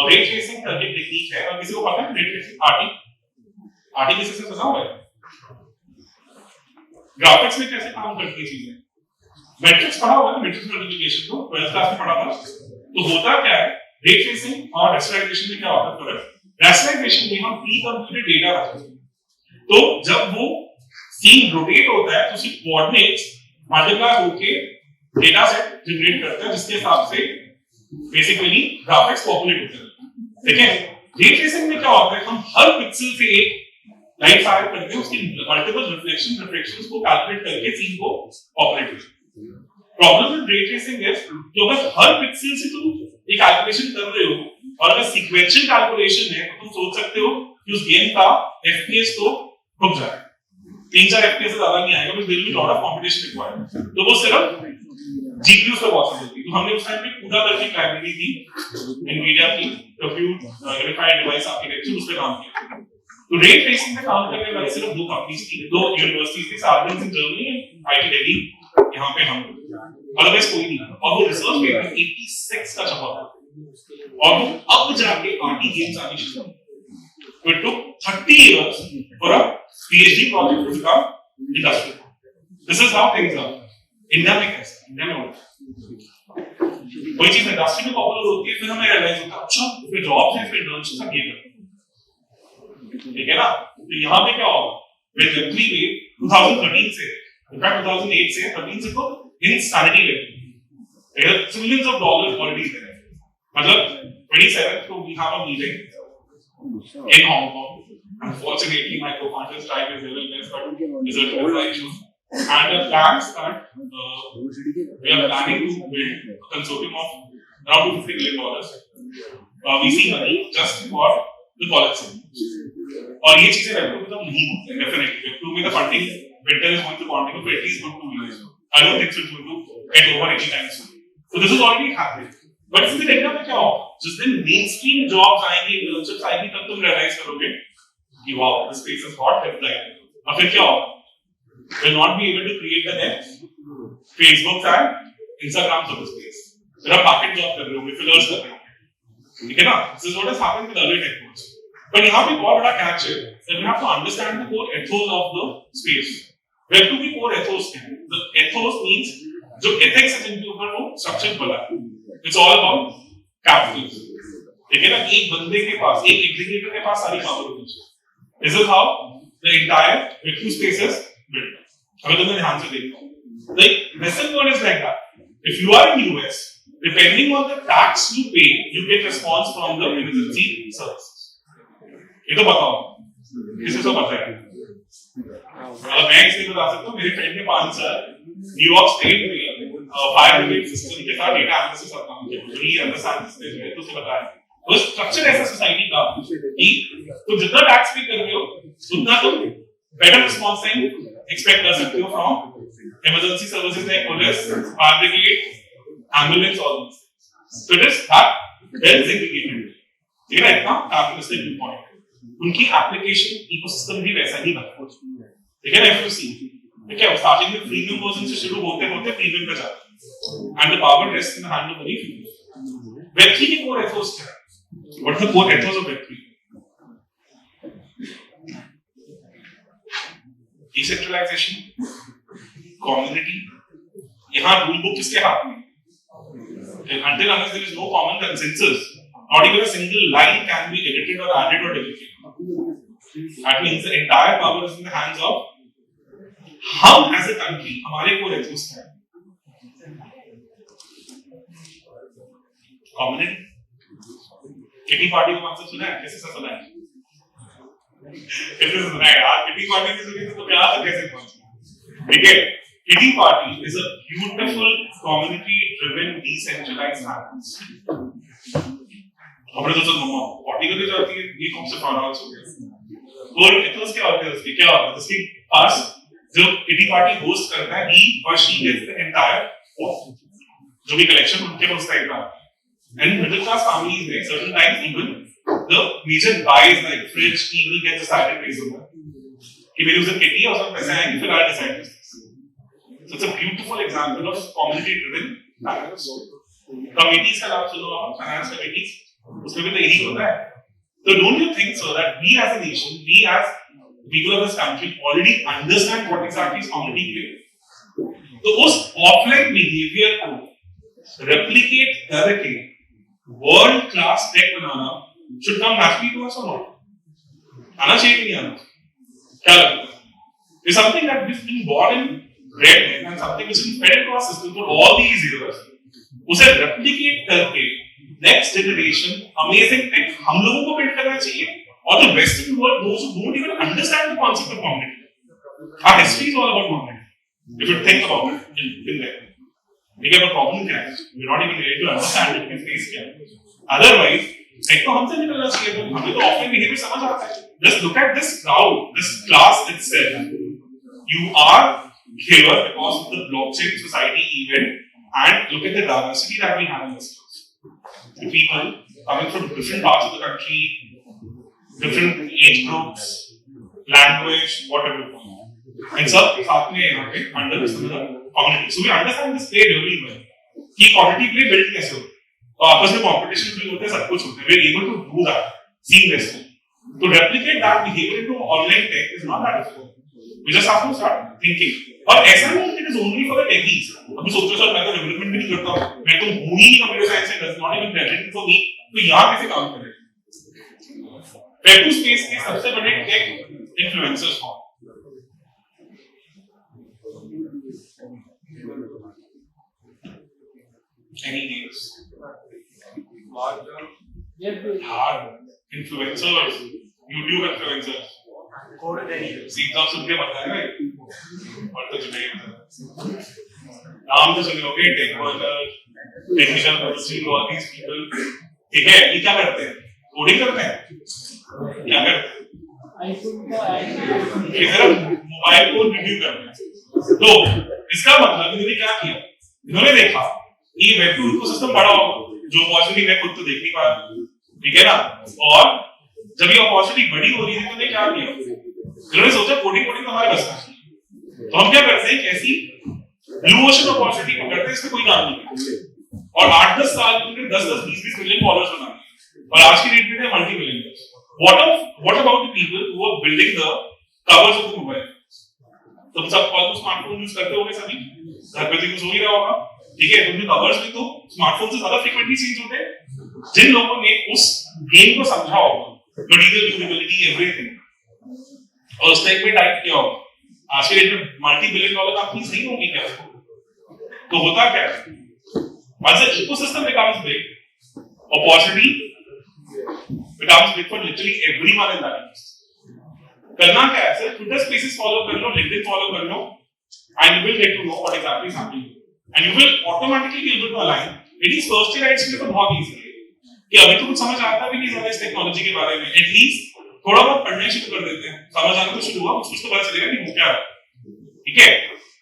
ray tracing करके technique है और किसी को पता है ray tracing आरटी किसी से पता हुआ है ग्राफिक्स में कैसे काम करती है चीजें मैट्रिक्स पढ़ा होगा ना मैट्रिक्स मल्टीप्लिकेशन तो 12th क्लास में पढ़ा था तो होता क्या है रे ट्रेसिंग और रेशनलाइजेशन में क्या होता है फर्क रेशनलाइजेशन में हम प्री कंप्यूटेड डेटा रखते हैं तो जब वो सीन रोटेट होता है तो उसके कोऑर्डिनेट्स मल्टीप्लाई होके डेटा सेट जनरेट करता है जिसके हिसाब से बेसिकली ग्राफिक्स पॉपुलेट होते हैं ठीक है रे ट्रेसिंग में क्या होता है हम हर पिक्सल से एक लाइट फायर करके उसकी मल्टीपल रिफ्लेक्शंस को कैलकुलेट करके सीन को ऑपरेट करते हैं प्रॉब्लम विद रे ट्रेसिंग है कि अगर हर पिक्सल से तुम एक कैलकुलेशन कर रहे हो और अगर सीक्वेंशियल कैलकुलेशन है तो तुम सोच सकते हो कि उस गेम का एफपीएस तो रुक जाएगा 3-4 एफपीएस से ज्यादा नहीं आएगा because there will be lot of competition required तो वो सिर्फ जीपीयू से पॉसिबल थी तो हमने उस टाइम पे पूरा करके लाइब्रेरी थी एनवीडिया की कंप्यूट यूनिफाइड डिवाइस आर्किटेक्चर उस पे काम किया तो रेट रेसिंग में काम करने वाले सिर्फ दो कंपनीज थी, दो यूनिवर्सिटीज थी, सार्वजनिक in Germany and IT Delhi, यहाँ पे हम, अदरवाइज कोई नहीं था। और वो रिसर्च पेपर 86 का छपा था, और वो अब जाके आरटी गेम्स आनी शुरू हुई। So it took 30 years for a PhD project to become industrial. This is how things are. India में कैसा, इंडिया में होता है कोई चीज इंडस्ट्री में पॉपुलर होती है, फिर हमें रियलाइज होता है अच्छा इसमें जॉब्स हैं, इसमें इंटर्नशिप्स हैं, ये करते हैं, ठीक है ना। तो यहाँ पे क्या होगा, Web3 में 2013 से, इनफैक्ट 2008 से 13 से तो insanity level, trillions of dollars already there. मतलब 27th को we have a meeting in Hong Kong. Unfortunately, my co-founder's time is less, but is a different issue. And the plans that we are planning to build a consortium of around $250 million VC money just for the college segment. और ये चीजें Web2 में तो नहीं होती, definitely. Web2 में the funding winter is going to continue for at least 2 years. I don't think so it's going to get over anytime soon. So this is already happening. But इससे देखना में क्या होगा, जिस दिन mainstream jobs आएंगे, internships आएंगी, तब तुम realize करोगे कि wow, this space is hot, let's dive in. और फिर क्या होगा, will not be able to create the next Facebook and Instagram of the space. फिर आप market job कर रहे होंगे, fillers कर रहे होंगे, ठीक है ना? This is what has happened with earlier tech boards. But यहाँ पे बहुत बड़ा catch है that we have to understand the core ethos of the space. Web2 की core ethos क्या है? The ethos means जो ethics है जिनके ऊपर वो structure बना है. It's all about capitalism. ठीक है ना, एक बंदे के पास, एक एग्जीक्यूटिव के पास सारी पावर होती है. This is how the entire Web2 space is built. अगर तुमने ध्यान से देखो, like Western world is like that. If you are in US, depending on the tax you pay, you get response from the emergency services. ये तो बताओ, किसी को पता है? मैं इसलिए बता सकता हूँ, मेरे फ्रेंड ने 5 साल न्यूयॉर्क स्टेट में फायर ब्रिगेड सिस्टम के साथ डेटा एनालिसिस का काम किया, जो ये अंडरस्टैंड सिस्टम है, तो उसे बताया वो स्ट्रक्चर ऐसा सोसाइटी का कि तुम जितना टैक्स पे कर रहे हो उतना तुम बेटर रिस्पांस टाइम एक्सपेक्ट कर सकते हो from emergency services like police, fire brigade, ambulance, all this. So it is that well segregated. ठीक है, इतना कैपिटलिस्टिक व्यू पॉइंट. उनकी एप्लीकेशन इकोसिस्टम भी वैसा ही बना. ठीक है ना, इफ यू सी ठीक है, स्टार्टिंग में प्रीमियम वर्जन से शुरू होते होते प्रीमियम पे जाते हैं, and the power rest in the hand of very few. Web3 की कोर एथोस क्या है? What is the core ethos of Web3? Decentralization, community. यहाँ रूल बुक किसके हाथ में? Until unless there is no common consensus, not even a single line can be edited or added or deleted. That means the entire power is in the hands of हम as a country. हमारे core ethos क्या है? Community. Kitty party को मतलब सुना है? कैसे सुना है? कैसे सुना है यार? किटी पार्टी की सुनी तो क्या कैसे पहुंची? ठीक है, kitty party is a beautiful community-driven decentralized happiness. हमने तो सब मम्मा पार्टी करने जाती है, ये कौन सा फाना हो गया? और इथोस क्या होता है उसकी? क्या होता है उसके पास? जो किटी पार्टी होस्ट करता है, he or she gets the entire जो भी कलेक्शन उनके पास टाइप का. And middle class families, like certain times even the major buys like fridge, TV gets decided based on that. कि मेरी उसे किटी है, उसमें पैसे आएंगे, फिर I decide. So it's a beautiful example of community-driven finance. Committees का नाम सुनो आप, finance committees, उसमें भी तो यही होता है. So don't you think so that we as a nation, we as people of this country already understand what exactly is community play? तो उस offline behavior को replicate करके वर्ल्ड क्लास टेक बनाना should come naturally to us or not? आना चाहिए कि नहीं आना? क्या लगता है? It's something that we've been born in, bred in, and something which has been fed into our system for all these years. उसे replicate करके next generation amazing tech हम लोगों को build करना चाहिए, और the Western world, those who don't even understand the concept of community. Our history is all about community. If you think about it in there. ठीक है, पर प्रॉब्लम क्या है? We not even ready to understand it, किस phase क्या है. Otherwise take तो हमसे निकलना चाहिए, तो हमें तो ऑफलाइन बिहेवियर समझ आता है. Just look at this crowd, this class itself. You are here because of the blockchain society event, and look at the diversity that we have in this class. The people coming from different parts of the country, different age groups, language, whatever. And सब साथ में यहाँ पे under this community. So we understand this play really well. कि community play build कैसे होता है? तो आपस में competition भी होता है, सब कुछ होता है. We're able to do that seamlessly. To replicate that behavior into online tech is not that difficult. We just have to start thinking. और ऐसा नहीं it is only for the techies. अभी सोचो सर मैं तो डेवलपमेंट भी नहीं करता हूँ, मैं तो हूँ ही नहीं कंप्यूटर साइंस में, does not even relevant for me. तो यहाँ कैसे काम करें? Web2 space के सबसे बड़े टेक इन्फ्लुएंसर्स कौन? Any names? Hard influencers, YouTube influencers. सीधा सुन के बता रहे हैं, और तो जुड़े हैं। नाम तो सुने होंगे, tech worker, technician, professional, all these people, ठीक है? ये क्या करते हैं? कोडिंग करते हैं? क्या करते हैं? इधर मोबाइल को रिव्यू करते हैं। तो इसका मतलब इन्होंने क्या किया? इन्होंने देखा ये Web2 इकोसिस्टम बड़ा होगा, जो अपॉर्चुनिटी मैं खुद तो देख नहीं पा रहा, ठीक है ना? और जब ये अपॉर्चुनिटी बड़ी हो रही थी तो इन्होंने क्या किया? इन्होंने सोचा कोडिंग तो हमारे बस का, तो हम क्या करते हैं, कैसी ब्लू ओशन अपॉर्चुनिटी पकड़ते हैं, इसमें कोई काम नहीं है। और 8-10 साल में 10-10, 20-20 मिलियन फॉलोअर्स बना दिए, और आज की डेट में multi million. What about the people who are building the covers of the mobile? तुम सब स्मार्टफोन यूज करते होगे, सभी घर पे तो यूज हो ही रहा होगा, ठीक है? तो कवर्स भी तो स्मार्टफोन से ज्यादा फ्रीक्वेंटली चेंज होते हैं। जिन लोगों ने उस गेम को समझा होगा, मटेरियल ड्यूरेबिलिटी, एवरीथिंग, और उस टाइप में टाइप किया होगा, आज के डेट में मल्टी बिलियन डॉलर कंपनीज नहीं होंगी क्या? तो होता क्या है? once the ecosystem becomes big, opportunity becomes big for literally everyone in that ecosystem. करना क्या है? सिर्फ ट्विटर स्पेसेस फॉलो कर लो, लिंक्डइन फॉलो कर लो, and you will get to know what exactly is happening, and you will automatically be able to align. It is first year rights के लिए तो बहुत easy है कि अभी तो कुछ समझ आता भी नहीं ज्यादा इस टेक्नोलॉजी के बारे में, एटलीस्ट थोड़ा बहुत पढ़ने शुरू कर देते हैं, समझ आना तो शुरू हुआ, कुछ तो पता चलेगा कि वो क्या है, ठीक है?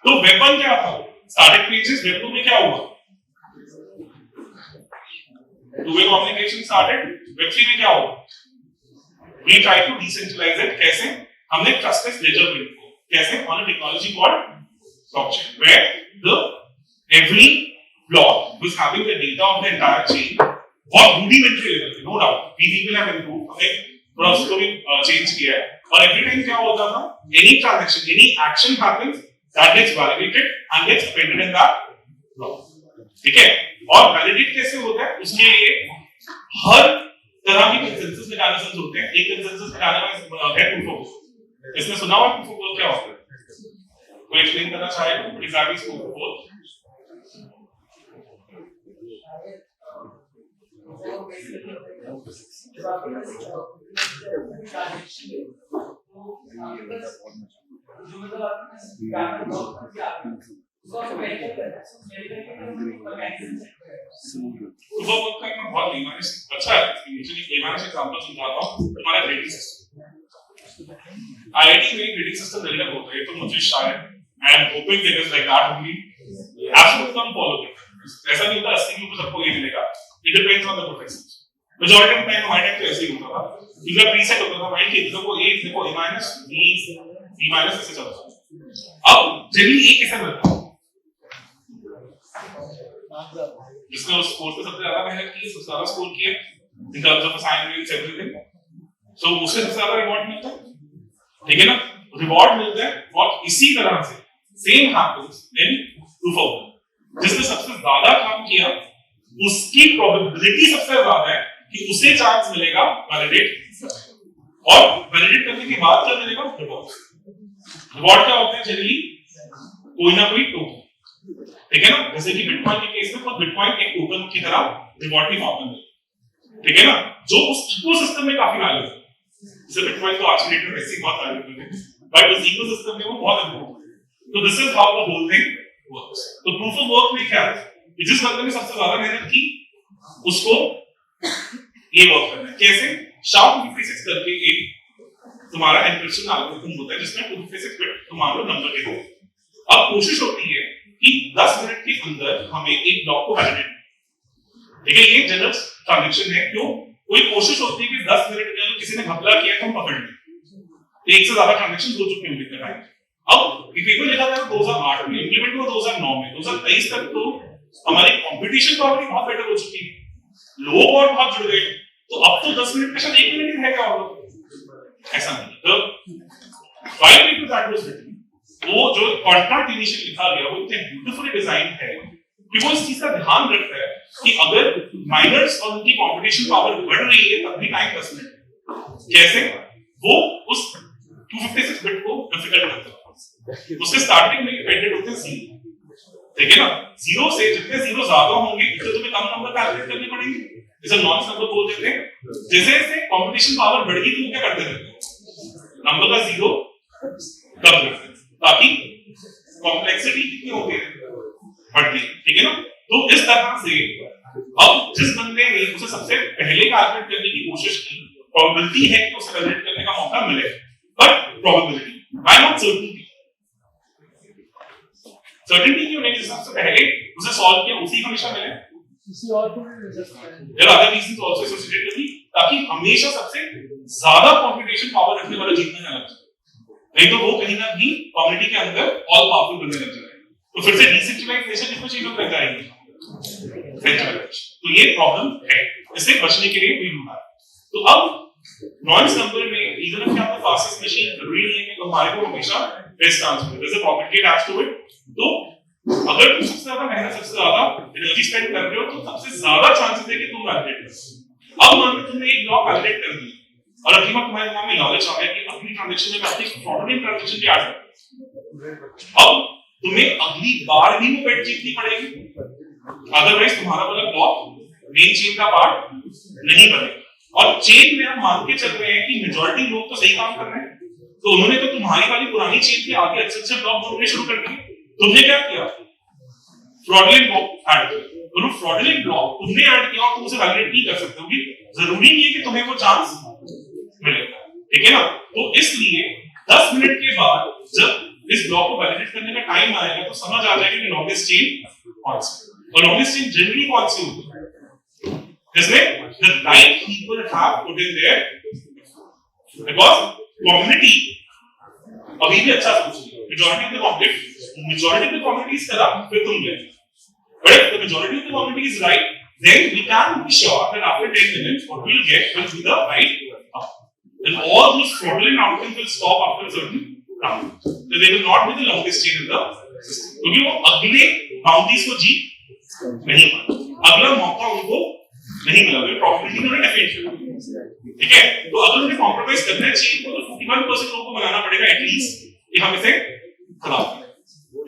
तो वेब 1 क्या था? Static pages. वेब 2 में क्या हुआ? Two way communication started. Web 3 में क्या हुआ? We try to decentralize it. कैसे? हमने trustless ledger built किया। कैसे? On a technology called blockchain, where every block was having the data of the entire chain, और rudimentary level पे, no doubt. We people have improved, हमने थोड़ा उसको भी चेंज किया है, और every time क्या होता था? Any transaction, any action happens, that gets validated and gets appended in that block. ठीक है? और validate कैसे होता है? उसके लिए हर तरह के कंसेंसस मैकेनिज्म्स होते हैं। एक कंसेंसस मैकेनिज्म है प्रूफ ऑफ वर्क। इसमें सुना हुआ प्रूफ ऑफ वर्क क्या होता है? कोई एक्सप्लेन करना चाहे तो what is proof of work? बहुत अच्छा है। एग्जांपल समझाता हूं। हमारा ग्रेडिंग सिस्टम, आईआईटी में ग्रेडिंग सिस्टम डेवलप होता है, तो मुझे शायद I am hoping it is like that only, absolutely come follow करते। ऐसा नहीं होता 80 के ऊपर सबको ये मिलेगा, it depends on the professor. Majority of time हमारे टाइम तो ऐसे ही होता था, इनका प्रीसेट होता था भाई कि देखो ए देखो ए माइनस बी माइनस ऐसे चलता था। अब जनरली ए कैसे मिलता है? जिसने उस कोर्स पे सबसे ज्यादा मेहनत की, सबसे ज्यादा स्कोर किया in terms of assignments everything, so उससे सबसे ज्यादा रिवॉर्ड मिलता है, ठीक है ना? रिवॉर्ड मिलता है। और इसी तरह से same happens in proof of work. जिसने सबसे ज्यादा काम किया उसकी प्रोबेबिलिटी सबसे ज्यादा है कि उसे चांस मिलेगा वैलिडेट, और वैलिडेट करने के बाद क्या मिलेगा? रिवॉर्ड। रिवॉर्ड क्या होता है? जनरली कोई ना कोई टोकन, ठीक है ना? जैसे कि बिटकॉइन के केस में खुद बिटकॉइन एक टोकन की तरह रिवॉर्ड की फॉर्म में, ठीक है ना? जो उस इकोसिस्टम में काफी वैल्यू है। जैसे बिटकॉइन तो आज की डेट में वैसे ही बहुत वैल्यूएबल है, बट उस इकोसिस्टम में वो बहुत इंपॉर्टेंट है। तो this is how the whole thing works. तो प्रूफ ऑफ वर्क में क्या है? जिस बंदे ने सबसे ज्यादा मेहनत की उसको ये वर्क करना है। कैसे? SHA-256 करके एक तुम्हारा एन्क्रिप्शन एल्गोरिथम होता है जिसमें 256 बिट तुम्हारा नंबर के होते हैं। अब कोशिश होती है कि 10 मिनट के अंदर हमें एक ब्लॉक को वैलिडेट, ठीक है? ये जनरल ट्रांजैक्शन है। क्यों? कोई कोशिश होती है कि 10 मिनट में किसी ने घपला किया तो हम पकड़ लें, एक से ज्यादा ट्रांजैक्शन हो चुके होंगे इतना टाइम। अब पेपर लिखा था 2008 में, इंप्लीमेंट हुआ 2009 में, 2023 तक तो हमारी कंपटीशन पावर बहुत बेटर हो चुकी है, लोग और बहुत जुड़ गए, तो अब तो 10 मिनट में शायद 1 मिनट ही रहेगा, और ऐसा नहीं। तो why people that was written, वो जो कॉन्ट्रैक्ट इनिशियल लिखा गया वो इतने ब्यूटीफुली डिजाइन है कि वो इस चीज का ध्यान रखता है कि अगर माइनर्स और उनकी कंपटीशन पावर बढ़ रही है तब भी टाइम 10 मिनट, कैसे वो उस 256 बिट को डिफिकल्ट करता है। उसके स्टार्टिंग में डिपेंडेंट होते हैं जीरो, ठीक है ना, जीरो से जितने जीरो ज्यादा होंगे उतने तुम्हें कम नंबर कैलकुलेट करने पड़ेंगे, जैसे नॉन नंबर बोल देते हैं। जैसे जैसे कंपटीशन पावर बढ़ेगी तो क्या करते रहते हैं, नंबर का जीरो कम करते हैं ताकि कॉम्प्लेक्सिटी कितनी होती है, बढ़ती है, ठीक है ना। तो इस तरह से अब जिस बंदे ने उसे सबसे पहले कैलकुलेट करने की कोशिश की, प्रोबेबिलिटी है कि उसे कैलकुलेट करने का मौका मिले, but probability why not certainty, certainty क्यों नहीं, सबसे पहले उसे सॉल्व किया उसी हमेशा मिले, किसी और को नहीं मिल सकता है, there are other reasons also associated with, ताकि हमेशा सबसे ज्यादा कंपटीशन पावर रखने वाला जीतना है, नहीं तो वो कहीं ना कहीं कम्युनिटी के अंदर ऑल पावरफुल बनने लग जाएगा, तो फिर से डिसेंट्रलाइजेशन किसमें चीजों लग जाएगी, तो ये प्रॉब्लम है, इससे बचने के लिए भी होना है। तो अब नॉइस नंबर में इवन if आपका फास्टेस्ट मशीन जरूरी नहीं है कि तुम्हारे को हमेशा बेस्ट आंसर मिले, जैसे प्रोबेबिलिटी एडस टू इट, तो अगर तुम सबसे ज्यादा मेहनत सबसे ज्यादा एनर्जी स्पेंड कर रहे हो तो सबसे ज्यादा चांसेस है कि तुम वैलिडेट करो। अब मान लो तुमने एक ब्लॉक वैलिडेट कर दिया और अगली बार तुम्हारे दिमाग में नॉलेज आ गया कि अगली ट्रांजैक्शन में मैं अपनी फ्रॉडुलेंट ट्रांजैक्शन भी ऐड करूं, अब तुम्हें अगली बार भी वो बेट जीतनी पड़ेगी, अदरवाइज तुम्हारा वाला ब्लॉक मेन चेन का पार्ट नहीं बनेगा। और चेन में हम मान के चल रहे हैं कि मेजॉरिटी लोग तो सही काम कर रहे हैं, तो उन्होंने तो तुम्हारी वाली पुरानी चेन के आगे अच्छे अच्छे ब्लॉक जोड़ने शुरू कर दिए, तुमने क्या किया, फ्रॉडुलेंट ब्लॉक ऐड किया, तो फ्रॉडुलेंट ब्लॉक तुमने ऐड किया और तुम उसे वैलिडेट नहीं कर सकते, क्योंकि जरूरी नहीं है कि तुम्हें वो चांस मिलेगा, ठीक है ना। तो इसलिए 10 मिनट के बाद जब इस ब्लॉक को वैलिडेट करने का टाइम आएगा तो समझ आ जाएगा कि लॉन्गेस्ट चेन कौन सी, और लॉन्गेस्ट चेन जनरली कौन सी होती है, जिसमें the right people have put in there, because community अभी भी अच्छा सोच रही है, majority of the community is corrupt, फिर तुम गए, but if the majority of the community is right, then we can be sure that after 10 minutes what we'll get will be the right outcome, and all those fraudulent outcomes will stop after a certain time, so they will not be the longest chain in the system, क्योंकि वो अगले boundaries को जीत नहीं पाए, अगला मौका उनको नहीं मिला, प्रोबेबिलिटी उन्होंने डिफाइन कर, ठीक है। तो अगर उन्हें कॉम्प्रोमाइज करना है चेन को तो 51% लोगों को बनाना पड़ेगा एटलीस्ट कि हम इसे खराब करें,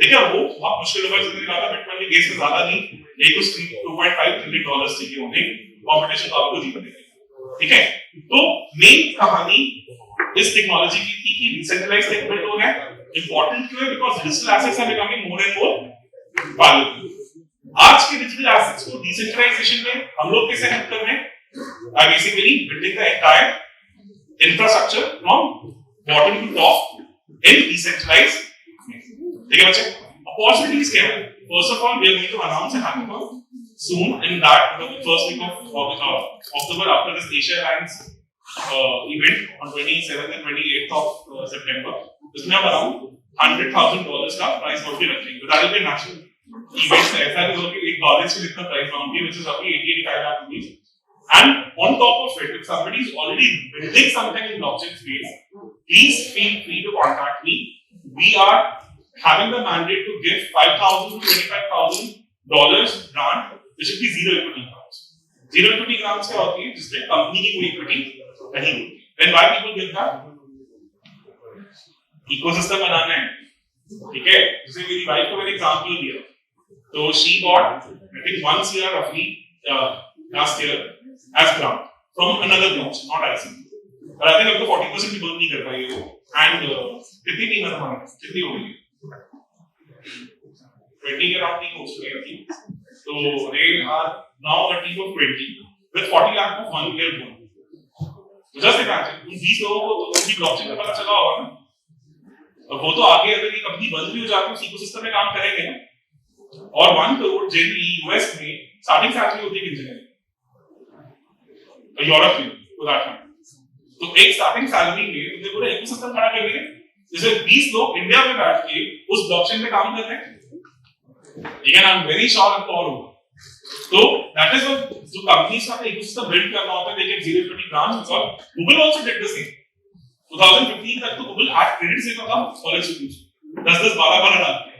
ठीक है। वो बहुत मुश्किल होगा, जिसने कहा था बिटकॉइन के केस में ज्यादा नहीं, एक कुछ $2.5 ट्रिलियन चाहिए उन्हें कॉम्पिटिशन पावर को जीतने के लिए, ठीक है। तो मेन कहानी इस टेक्नोलॉजी की थी कि डिसेंट्रलाइज्ड टेक बिल्ड हो गया, इंपॉर्टेंट क्यों है, because digital assets are becoming more and more valuable. आज के डिजिटल एसेट्स को डिसेंट्रलाइजेशन में हम लोग कैसे हेल्प कर रहे हैं, basically building the entire infrastructure from bottom to top in decentralised, ठीक है बच्चे। अपॉर्चुनिटीज क्या है, first of all we are going to announce a hackathon soon in that the first week of October after this Asia Alliance event on 27th and 28th of September, इसमें हम around $100,000 का price money रखेंगे, that will be national event, ऐसा नहीं होगा कि एक college के जितना price money which is roughly 80-85 lakh rupees, and on top of it if somebody is already building something in blockchain space, please feel free to contact me. We are having the mandate to give $5,000 to $25,000 grant, which should be zero equity grants. Zero equity grants क्या होती है, जिसमें company की कोई equity नहीं होती। Then why people give that? Ecosystem बनाना है, ठीक है। जैसे मेरी वाइफ को मैंने एग्जांपल दिया, तो she got I think once year roughly last year as grant from another blockchain, not ICP, but I think अब तो 40% भी बर्न नहीं कर पाई वो, and कितनी टीम है तुम्हारी, कितनी हो गई, 20 के अराउंड टीम हो चुकी है, so they are now a team of 20 with 40 lakh of 1 year loan. तो just imagine उन 20 लोगों को तो उनकी ब्लॉकचेन का पता चला होगा ना, और वो तो आगे अगर ये कंपनी बंद भी हो जाती है उस इकोसिस्टम में काम करेंगे ना। और 1 करोड़ जनरली यूएस में स्टार्टिंग सैलरी होती है इंजीनियरिंग, यूरोप में for that matter. तो एक स्टार्टिंग सैलरी में तुमने पूरा इकोसिस्टम खड़ा कर दिया, जैसे 20 लोग इंडिया में बैठ के उस ब्लॉकचेन पे काम कर रहे हैं। Again, I'm very sure and all over. So that is what जो companies का इकोसिस्टम बिल्ड करना होता है, they get 0-20 grants और Google also did the same. 2015 तक तो Google आज क्रेडिट से था कॉलेज स्टूडेंट्स 10-12 डाल के,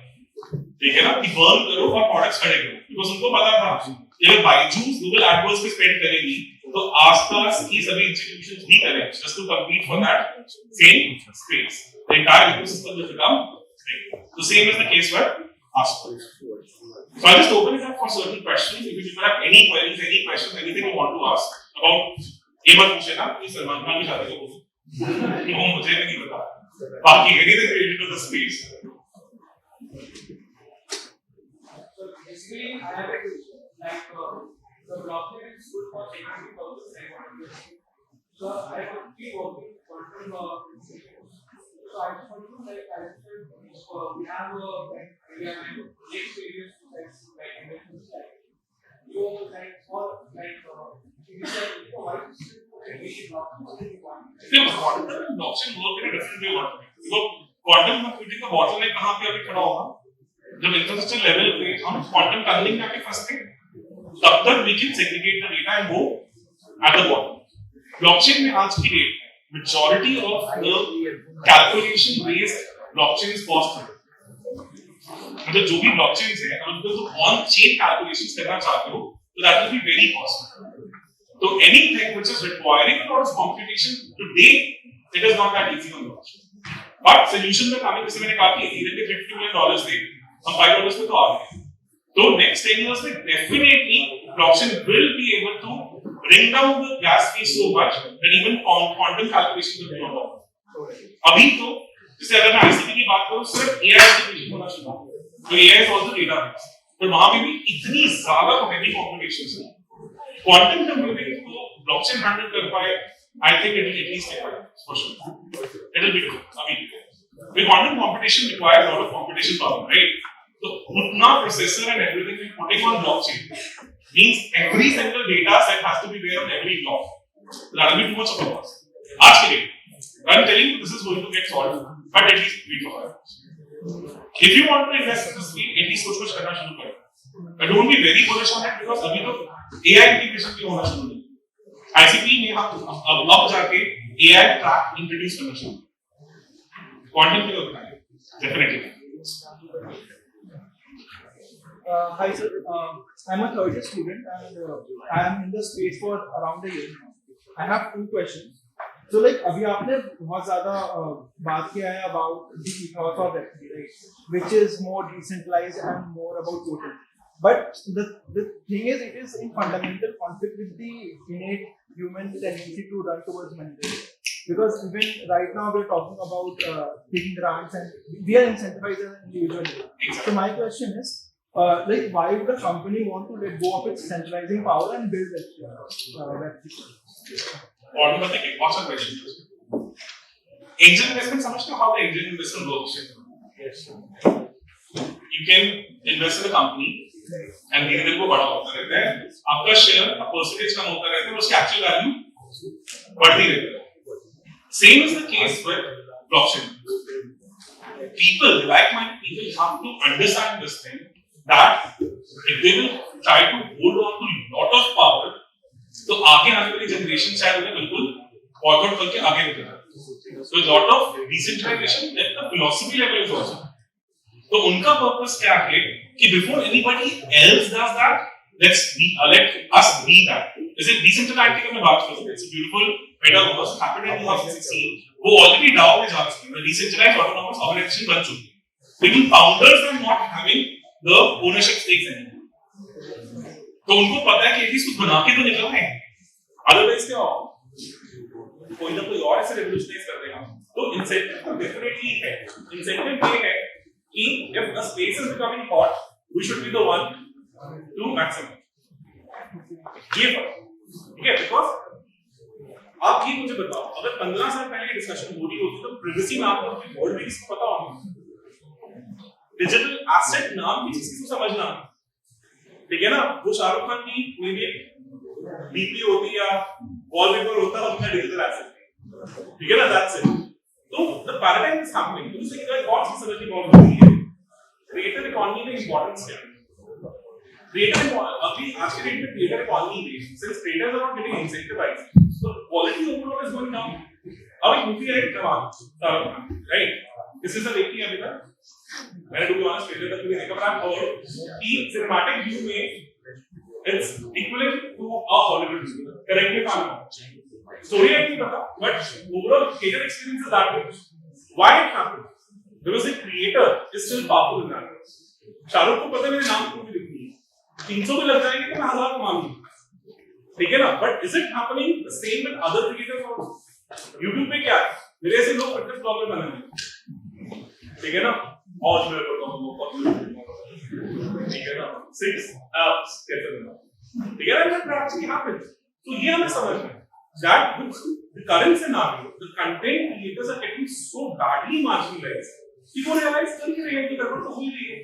ठीक है ना, कि बर्न करो और प्रोडक्ट्स खड़े करो, बिकॉज़ उनको पता था कि अगर बायजूस गूगल एडवर्ड्स पे स्पेंड करेगी तो आसपास की सभी इंस्टीट्यूशंस भी करें just to compete for that same space. The entire ecosystem will become big. The same is the case with us. So I'll just open it up for certain questions. If you have any queries, any questions, anything you want to ask about, ये मत पूछना कि सलमान खान की शादी को पूछो, वो मुझे नहीं पता, बाकी anything related to the space. So basically, I have a question. Like the blockchain is good for security purposes. So I want to keep working quantum. So I just want to like I said, we have experience like investments like you like for like blockchain work in a different way. So quantum computing का bottleneck कहाँ पे अभी खड़ा होगा? जब infrastructure level पे हम quantum tunnelling करके फंसते हैं, तब तक we can segregate the data and go at the bottom. Blockchain में आज की date majority of the calculation based blockchains cost है, मतलब जो भी blockchains है अगर तो on chain calculations करना चाहते हो तो that will be very costly. So anything which is requiring a lot of computation today, it is not that easy on blockchain. But solution में काफी, जैसे मैंने कहा कि इथेरियम के $50 million दे, हम $5 पे तो आ गए। तो next 10 years में definitely blockchain will be able to bring down the gas fee so much that even quantum calculation will be not possible. अभी तो जैसे अगर मैं ICP की बात करूँ, सिर्फ AI application होना चाहिए, तो AI is also database, पर वहाँ पे भी इतनी ज़्यादा heavy computations हैं, quantum computing को blockchain handle कर पाए, I think it will at least take 5 years for sure. It will be difficult. अभी with quantum computation requires a lot of computation power, right? So utna processor and everything we putting on blockchain means every single data set has to be there on every block. That will be too much of a cost. आज के date, I'm telling you this is going to get solved, but at least wait for 5 years. If you want to invest in this field, at least कुछ करना शुरू करें. But don't be very bullish on it because अभी तो AI integration भी होना शुरू है. ICP में हम अब जाके AI track introduce करना शुरू. Quantum के लिए definitely. Hi sir, I'm a third year student and I am in the space for around a year now. I have 2 questions. So like अभी आपने बहुत ज़्यादा बात किया है about the ethos of Web3, right? Which is more decentralized and more about total. But the thing is, it is in fundamental conflict with the innate human tendency to run towards money. Because even right now we're talking about taking grants and we are incentivized as an individual. So my question is, like, why would a company want to let go of its centralizing power and build Web3? What about the awesome question? Angel investment, समझते हो how the angel investment works? Yes. You can invest in a company and धीरे-धीरे वो बड़ा होता रहता है, आपका share का परसेंटेज कम होता रहता है, उसकी एक्चुअल वैल्यू बढ़ती रहती है. Same is the case with blockchain. People, like-minded people, have to understand this thing that if they will try to hold on to lot of power, तो आगे आने वाली जनरेशन शायद उन्हें बिल्कुल फॉरवर्ड करके आगे निकल जाए. So a lot of decentralization at the philosophy level is also. तो उनका पर्पस क्या है कि before anybody else does that, let us be that. जैसे decentralized की मैं बात कर रहा हूँ, it's a beautiful metaverse happened in 2016. वो already DAO में जा चुकी है, decentralized autonomous organization बन चुकी है. लेकिन founders are not having the ownership stakes anymore. तो उनको पता है कि एटलीस्ट कुछ बना के तो निकलना है, अदरवाइज क्या होगा, कोई ना कोई और ऐसे रेवोल्यूशनाइज कर देगा. तो इंसेंटिव डेफिनेटली है, इंसेंटिव ये है कि if the space is becoming hot, we should be the one to maximize. ये ठीक है, बिकॉज आप ये मुझे बताओ, अगर 15 साल पहले डिस्कशन हो रही होती तो प्रिवेसी नाम का वर्ड भी किसको पता होगा, डिजिटल एसेट नाम की चीज किसको समझना, ठीक है ना. वो शाहरुख खान की मे बी डीपी होती या वॉलपेपर होता है अपना डिजिटल एसेट, ठीक है ना, दैट्स इट. तो द पैराडाइम इज हैपनिंग. दूसरी एक और चीज समझनी बहुत जरूरी है. क्रिएटर इकोनॉमी में इंपॉर्टेंस क्या है? क्रिएटर अभी आज के डेट में क्रिएटर इकोनॉमी में since traders are not getting incentivised, so quality overall is going down. अब एक मूवी है जवान, राइट? किसी से देखी है अभी तक? मैंने टू बी ऑनेस्ट ट्रेलर तक भी देखा, पर आई हर्ड कि सिनेमैटिक व्यू में it's equivalent to a Hollywood movie. Correct me if I am wrong. Story नहीं पता, but overall creator experience is that way. Why it happened? Because the creator is still powerful in that. Shahrukh को पता है मेरे नाम को भी लिखनी है, 300 भी लग जाएंगे तो मैं 1000 कमा लूंगा, ठीक है ना. But is it happening the same with other creators also? YouTube पे क्या है, मेरे ऐसे लोग फिटनेस ब्लॉगर बने हैं, ठीक है ना, और मैं बताऊं ठीक है ना, 6 apps कैसे बना, ठीक है ना, that actually happens. तो ये हमें समझना है that with the current scenario the content creators are getting so badly marginalized कि वो realize कर ही रहे हैं कि गड़बड़ तो हो ही रही है.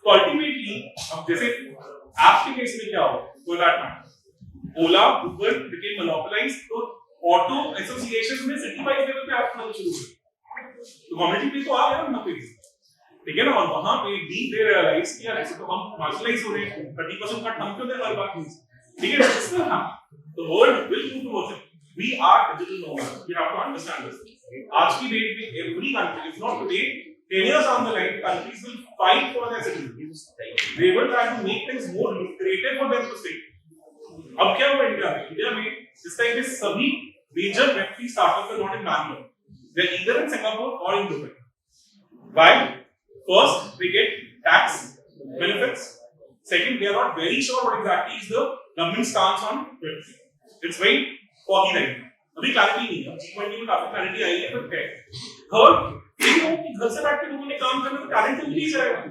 तो अल्टीमेटली अब जैसे ऐप के केस में क्या हो, for that matter Ola Google became monopolized, तो ऑटो एसोसिएशन में सिटी वाइज लेवल पे ऐप बनाना शुरू हुए, तो कम्युनिटी पे तो आ गया ना पे, ठीक है ना. और वहां पे भी दे रियलाइज कि यार ऐसे तो हम मार्जिनलाइज हो रहे हैं, 30% कट हम क्यों दे हर बार, ठीक है. इसमें हम the world will move towards it. We are digital nomads, we have to understand this. आज की डेट में every country, if not today 10 years down the line, countries will fight for their citizens. They will try to make things more lucrative for them to stay. अब क्या हुआ India में इस time पे सभी major Web3 startups are not in Bangalore. They're either in Singapore or in Dubai. Why? First, they get tax benefits. Second, they are not very sure what exactly is the government stance on Web3. It's very foggy right now. अभी clarity नहीं है. G20 में काफी clarity आई है, but है. Third, they know कि घर से बैठ के लोगों ने काम करना तो talent तो नहीं जाएगा.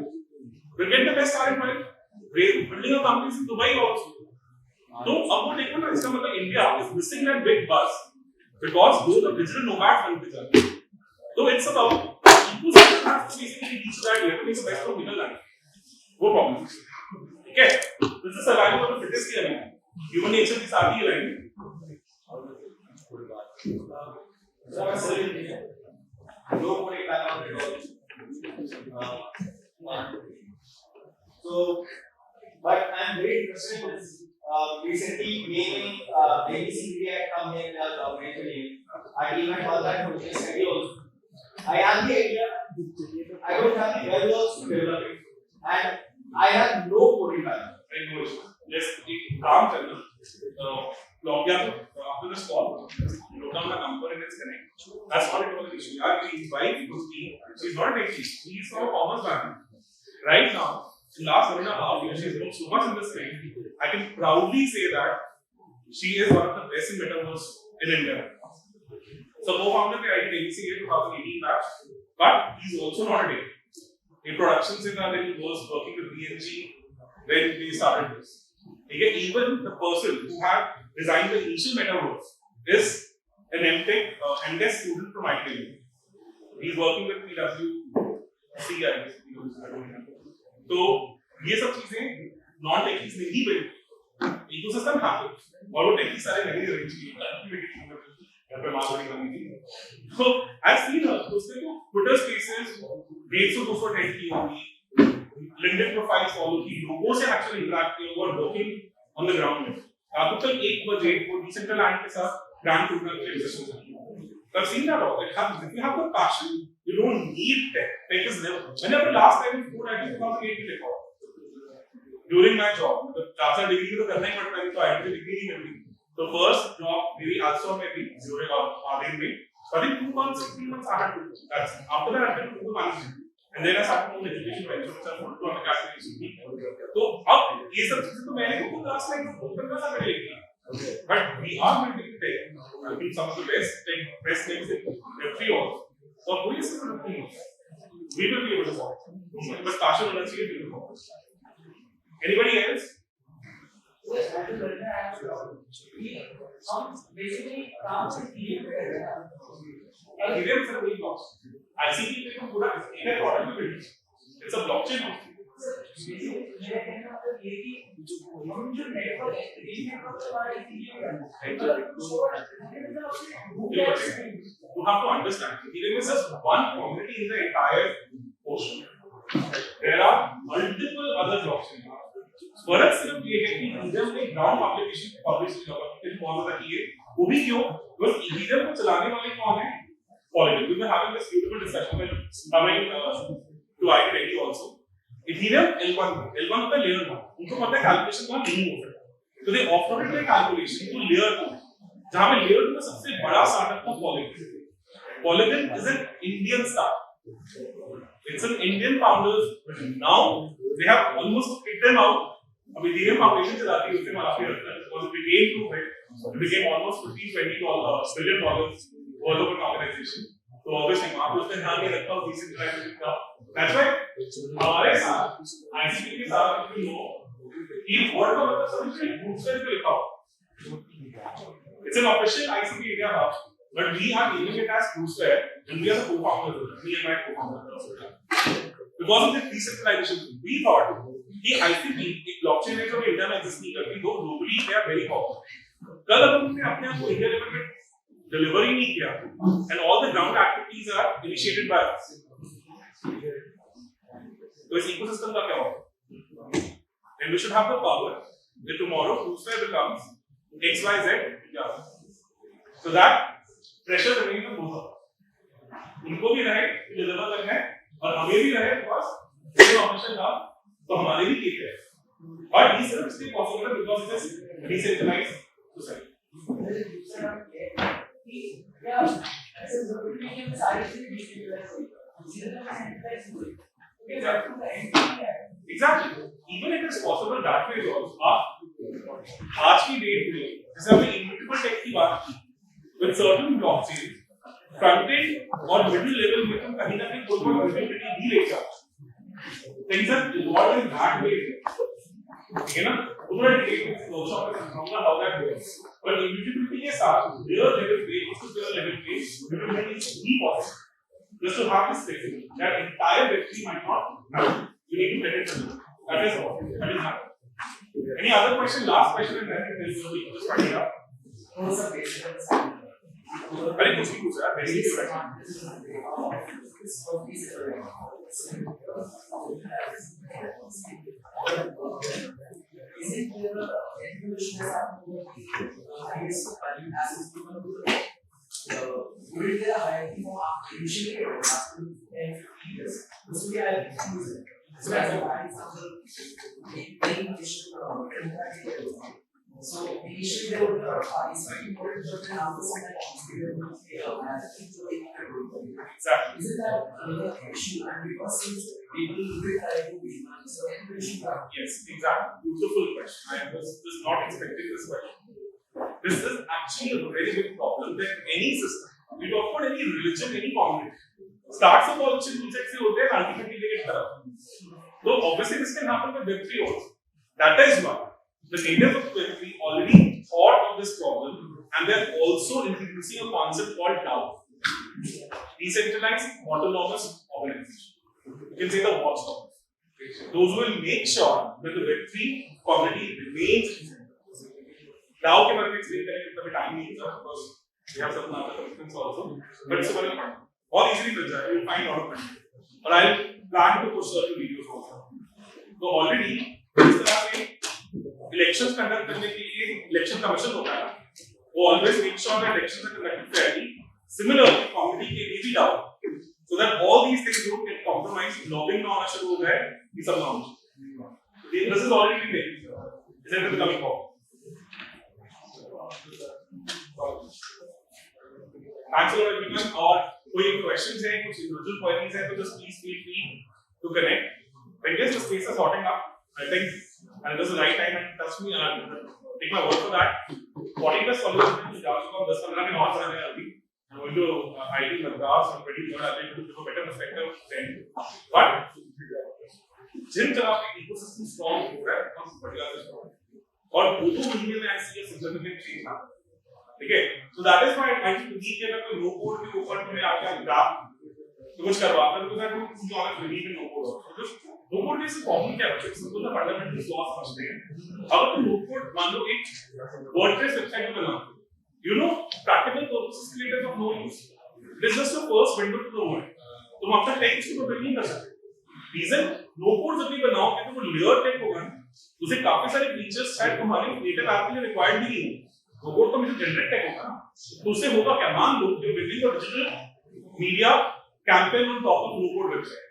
We'll get the best talent by building a company in Dubai also. तो अब वो देखो ना, इसका मतलब India is missing that big buzz. Because those are digital nomads बनते जा रहे हैं. So it's about ecosystem has to basically reach that level, make the best of middle land. वो problem. ठीक है? This is survival of the fittest की है. Human nature की सारी है line. So, but I'm very interested in this. Recently, many CPD had come here as eventually. I even call that for this schedule. I have the idea. I don't have the results to develop it, and I have no coding background. Just काम करना. Log in after this call. Note down the number and let's connect. That's not at all an issue. Our wife was being. She's not an IT. She's from a commerce background. Right now, in the last 1.5 years, she's worked so much in this thing. I can proudly say that she is one of the best in metaverse in India. So, co-founder the IT agency in 2018 batch, but he's also not a data. In production, since he was working with BNG when they started this. Even the person who had designed the initial metaverse is an MTech student from ICP. He's working with PwC, I guess. So, ये सब चीजें non techies ने ही build. Ecosystem happens और वो techies सारे नहीं arrange किए घर पे मार्केटिंग करनी थी. तो आई सीन उसने तो ट्विटर स्पेसेस 150-200 अटेंड की होंगी, लिंक्डइन प्रोफाइल्स फॉलो की, लोगों से एक्चुअली इंटरेक्ट किया और वर्किंग ऑन द ग्राउंड में. रात तक 1 बजे वो डिसेंट्रलाइज्ड के साथ ग्रांड प्रोग्राम के सेशन करती. I've seen that all. It happens. If you have the passion, you don't need tech. Tech is never. Whenever the last time you code, I think 2008 की tech. During my job, the चाचा degree तो करना ही पड़ता है, तो IT degree नहीं मिलती. So first job maybe also maybe zero or Arden में. So I think 2 months, 3 months I had to do. That's after that I had to do the management. And then I started doing education venture which I put to on the calculation. So अब ये सब चीजें तो मैंने खुद last time करना था मेरे लिए. But we are building tech. I think some of the best techs in Web3 also. So कोई इसमें नहीं है. We will be able to solve. बस passion होना चाहिए to solve. Anybody else? Yes, I do basically काम से create कर रहे हैं. Ethereum is a very blockchain. ICP पे तो पूरा एक प्रोडक्ट भी बिल्ड. It's a blockchain. मेरे कहने का मतलब ये कि हम जो नेटवर्क है ये नेटवर्क हमारा इजीली करना है You have to understand, Ethereum is just one community in the entire ocean. There are multiple other blockchains. फर्क सिर्फ ये है कि Ethereum ने ग्राउंड एप्लीकेशन पब्लिश किया है, बहुत ज्यादा की है, वो भी क्यों? बिकॉज़ Ethereum को चलाने वाले कौन है? Polygon. We were having this beautiful discussion when coming to IIT also. Ethereum L1 का layer 1, उनको पता है कैलकुलेशन का नहीं हो सकता, तो they offloaded their calculation to layer 2, जहाँ पे layer 2 में सबसे बड़ा स्टार्टअप था Polygon. Polygon is an Indian startup. It's an Indian founders. Now they have almost kicked them out. अब Ethereum Foundation चलाती है, उससे माफी रखता है, because it became too big. It became almost $15-20 billion worth of an organization. So obviously वहाँ पे उसने ध्यान नहीं रखा उस decentralization का. That's why हमारे साथ ICP के साथ you know कि word का मतलब समझिए Crewsphere पे लिखा हो. It's an official ICP India hub, but we are naming it as Crewsphere, and we are the co-founders of it. Me and my co-founders. Because of this decentralization, we thought कि ICP एक blockchain है जो India में exist नहीं करती, दो globally they are very popular. कल अगर उन्होंने अपने आप को इंडिया लेवल पे डिलीवर ही नहीं किया, and all the ground activities are initiated by us. तो इस इकोसिस्टम का क्या होगा? Then we should have the power that tomorrow Crewsphere becomes XYZ India. So that pressure remains on both of us. उनको भी रहे डिलीवर करना है और हमें भी रहे बस ये ऑपरेशन का तो हमारे भी ठीक है. But this is still possible because it is decentralized society. Yeah, ऐसे जरूरी नहीं है कि सारी चीजें डिजिटलाइज हो. सेंट्रलाइज हो. Okay, that to the end है. Exactly. Even it is possible that way also. आज की डेट में जैसे हमने immutable tech की बात की, with certain blockchains, front end और middle level में तुम कहीं ना कहीं कोई immutability भी ले सकते. Things are evolved in that way. Okay ना? पूरा डिटेल में वर्कशॉप में समझाऊंगा how that works. But immutability के साथ real level पे, उसको real level पे immutability is भी possible. Just to have this flexibility, that entire Web3 might not happen. You need to let it happen. That is all. That is happening. Any other question? Last question, and then we'll just wrap it up. What's the basic? Very good, sir. Very good. Is it the evolution has happened? I guess value assets become good. Will there a hierarchy for initially after 10-15 years? This will be a hierarchy. So as a bad example, paying additional so initially there were parties fighting for it, but then after some time Exactly. Is it that issue and because since people will try to be so evolution? Yes, exactly. Beautiful question. I was just not expecting this question. This is actually a very big problem that any system, we talk about any religion, any community, starts of all checks and ultimately they get corrupt. So obviously this can happen with Web3 also. That is why the natives of Web3 already thought of this problem and they're also introducing a concept called DAO, decentralized autonomous organization. You can say the watchdog. Those will make sure that the Web3 community remains decentralized. DAO के बारे में explain करेंगे तभी time नहीं होगा because we have some other commitments also. But it's very fun. All easily मिल जाएगा. You'll find a lot of content. और I'll plan to push certain videos also. So already इस तरह से elections conduct करने के लिए election commission होता है. वो always make sure that elections are conducted fairly. Similarly, community के लिए भी DAO. So that all these things don't get compromised. Lobbying ना होना शुरू हो जाए. ये सब ना हो. This is already been taken. Is it becoming popular? Thanks a lot everyone. और कोई questions हैं, कुछ individual queries हैं, तो just please feel free to connect. I guess the space is sorting up. I think, and this is the right time and trust me, take my word for that. 40 plus followers in Java को 10-15 दिन और बढ़ाने हैं अभी. I'm going to IT Madras on 23rd. I'll be able to give a better perspective then. But जिन जगह पे ecosystem strong हो रहा है, हम बढ़िया से strong. और 2 महीने में I see a significant change happen. ठीक है? So that is why I think the week के अगर कोई नो कोड के ऊपर में आके ग्राफ तो कुछ करवाता है, because I don't to be honest believe in no code also. Because no code is a problem क्या है, सिंपल सा fundamental laws समझते हैं. अगर तुम no code मान लो एक WordPress वेबसाइट बनाओ, you know practical purposes के लिए it is of no use. It is just the first window to the world. तुम अपना टेक्स्ट को बिल्ड नहीं कर सकते. रीजन no code जब भी बनाओगे तो वो लेयर टेक होगा, उसे काफी सारे फीचर्स शायद तुम्हारे नेटिव ऐप के लिए रिक्वायर्ड नहीं है. no code तो मुझे जनरेट टेक होगा ना, तो उससे होगा क्या, मान लो कि बिल्डिंग और digital media campaign on top of no code website.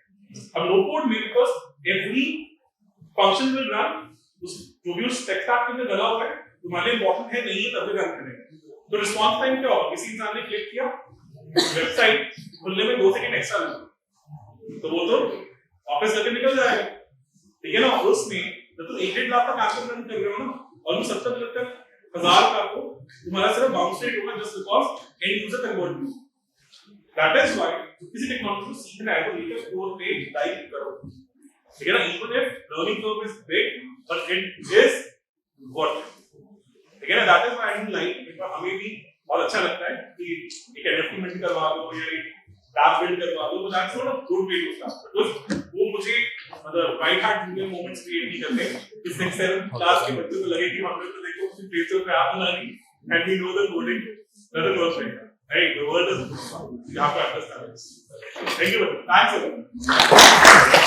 अब no code में because every function will run, उस जो भी उस text stack के अंदर डला हुआ है तुम्हारे लिए important है नहीं है तब भी रन करेगा. तो response time क्या होगा, किसी इंसान ने क्लिक किया, वेबसाइट खुलने में 2 सेकंड एक्स्ट्रा लगे, तो वो तो वापस करके निकल जाएगा. ठीक है ना. और उसमें जब तुम 1.5 लाख का कैंपेन रन कर रहे हो ना, और तुम 70 तक 1000 का को तुम्हारा सिर्फ बाउंस रेट होगा just because end user convert नहीं. That is why किसी टेक्नोलॉजी को सीखना है तो नीचे कोड पे डाइव करो. ठीक है ना. Even if learning curve is big, but it is worth it. ठीक है ना. That is why I don't like it. हमें भी बहुत अच्छा लगता है कि एक NFT मिंट करवा दो या एक ऐप बिल्ड करवा दो, but that's not a good way to start. Because वो मुझे मतलब right hand junior moments create नहीं करते कि 6-7 क्लास के बच्चों को लगे कि हमने तो देखो उसकी पेज पे ऐप बना दी and we know the coding doesn't work like that. Hey, the world is you have to understand this. Thank you. Thanks a lot.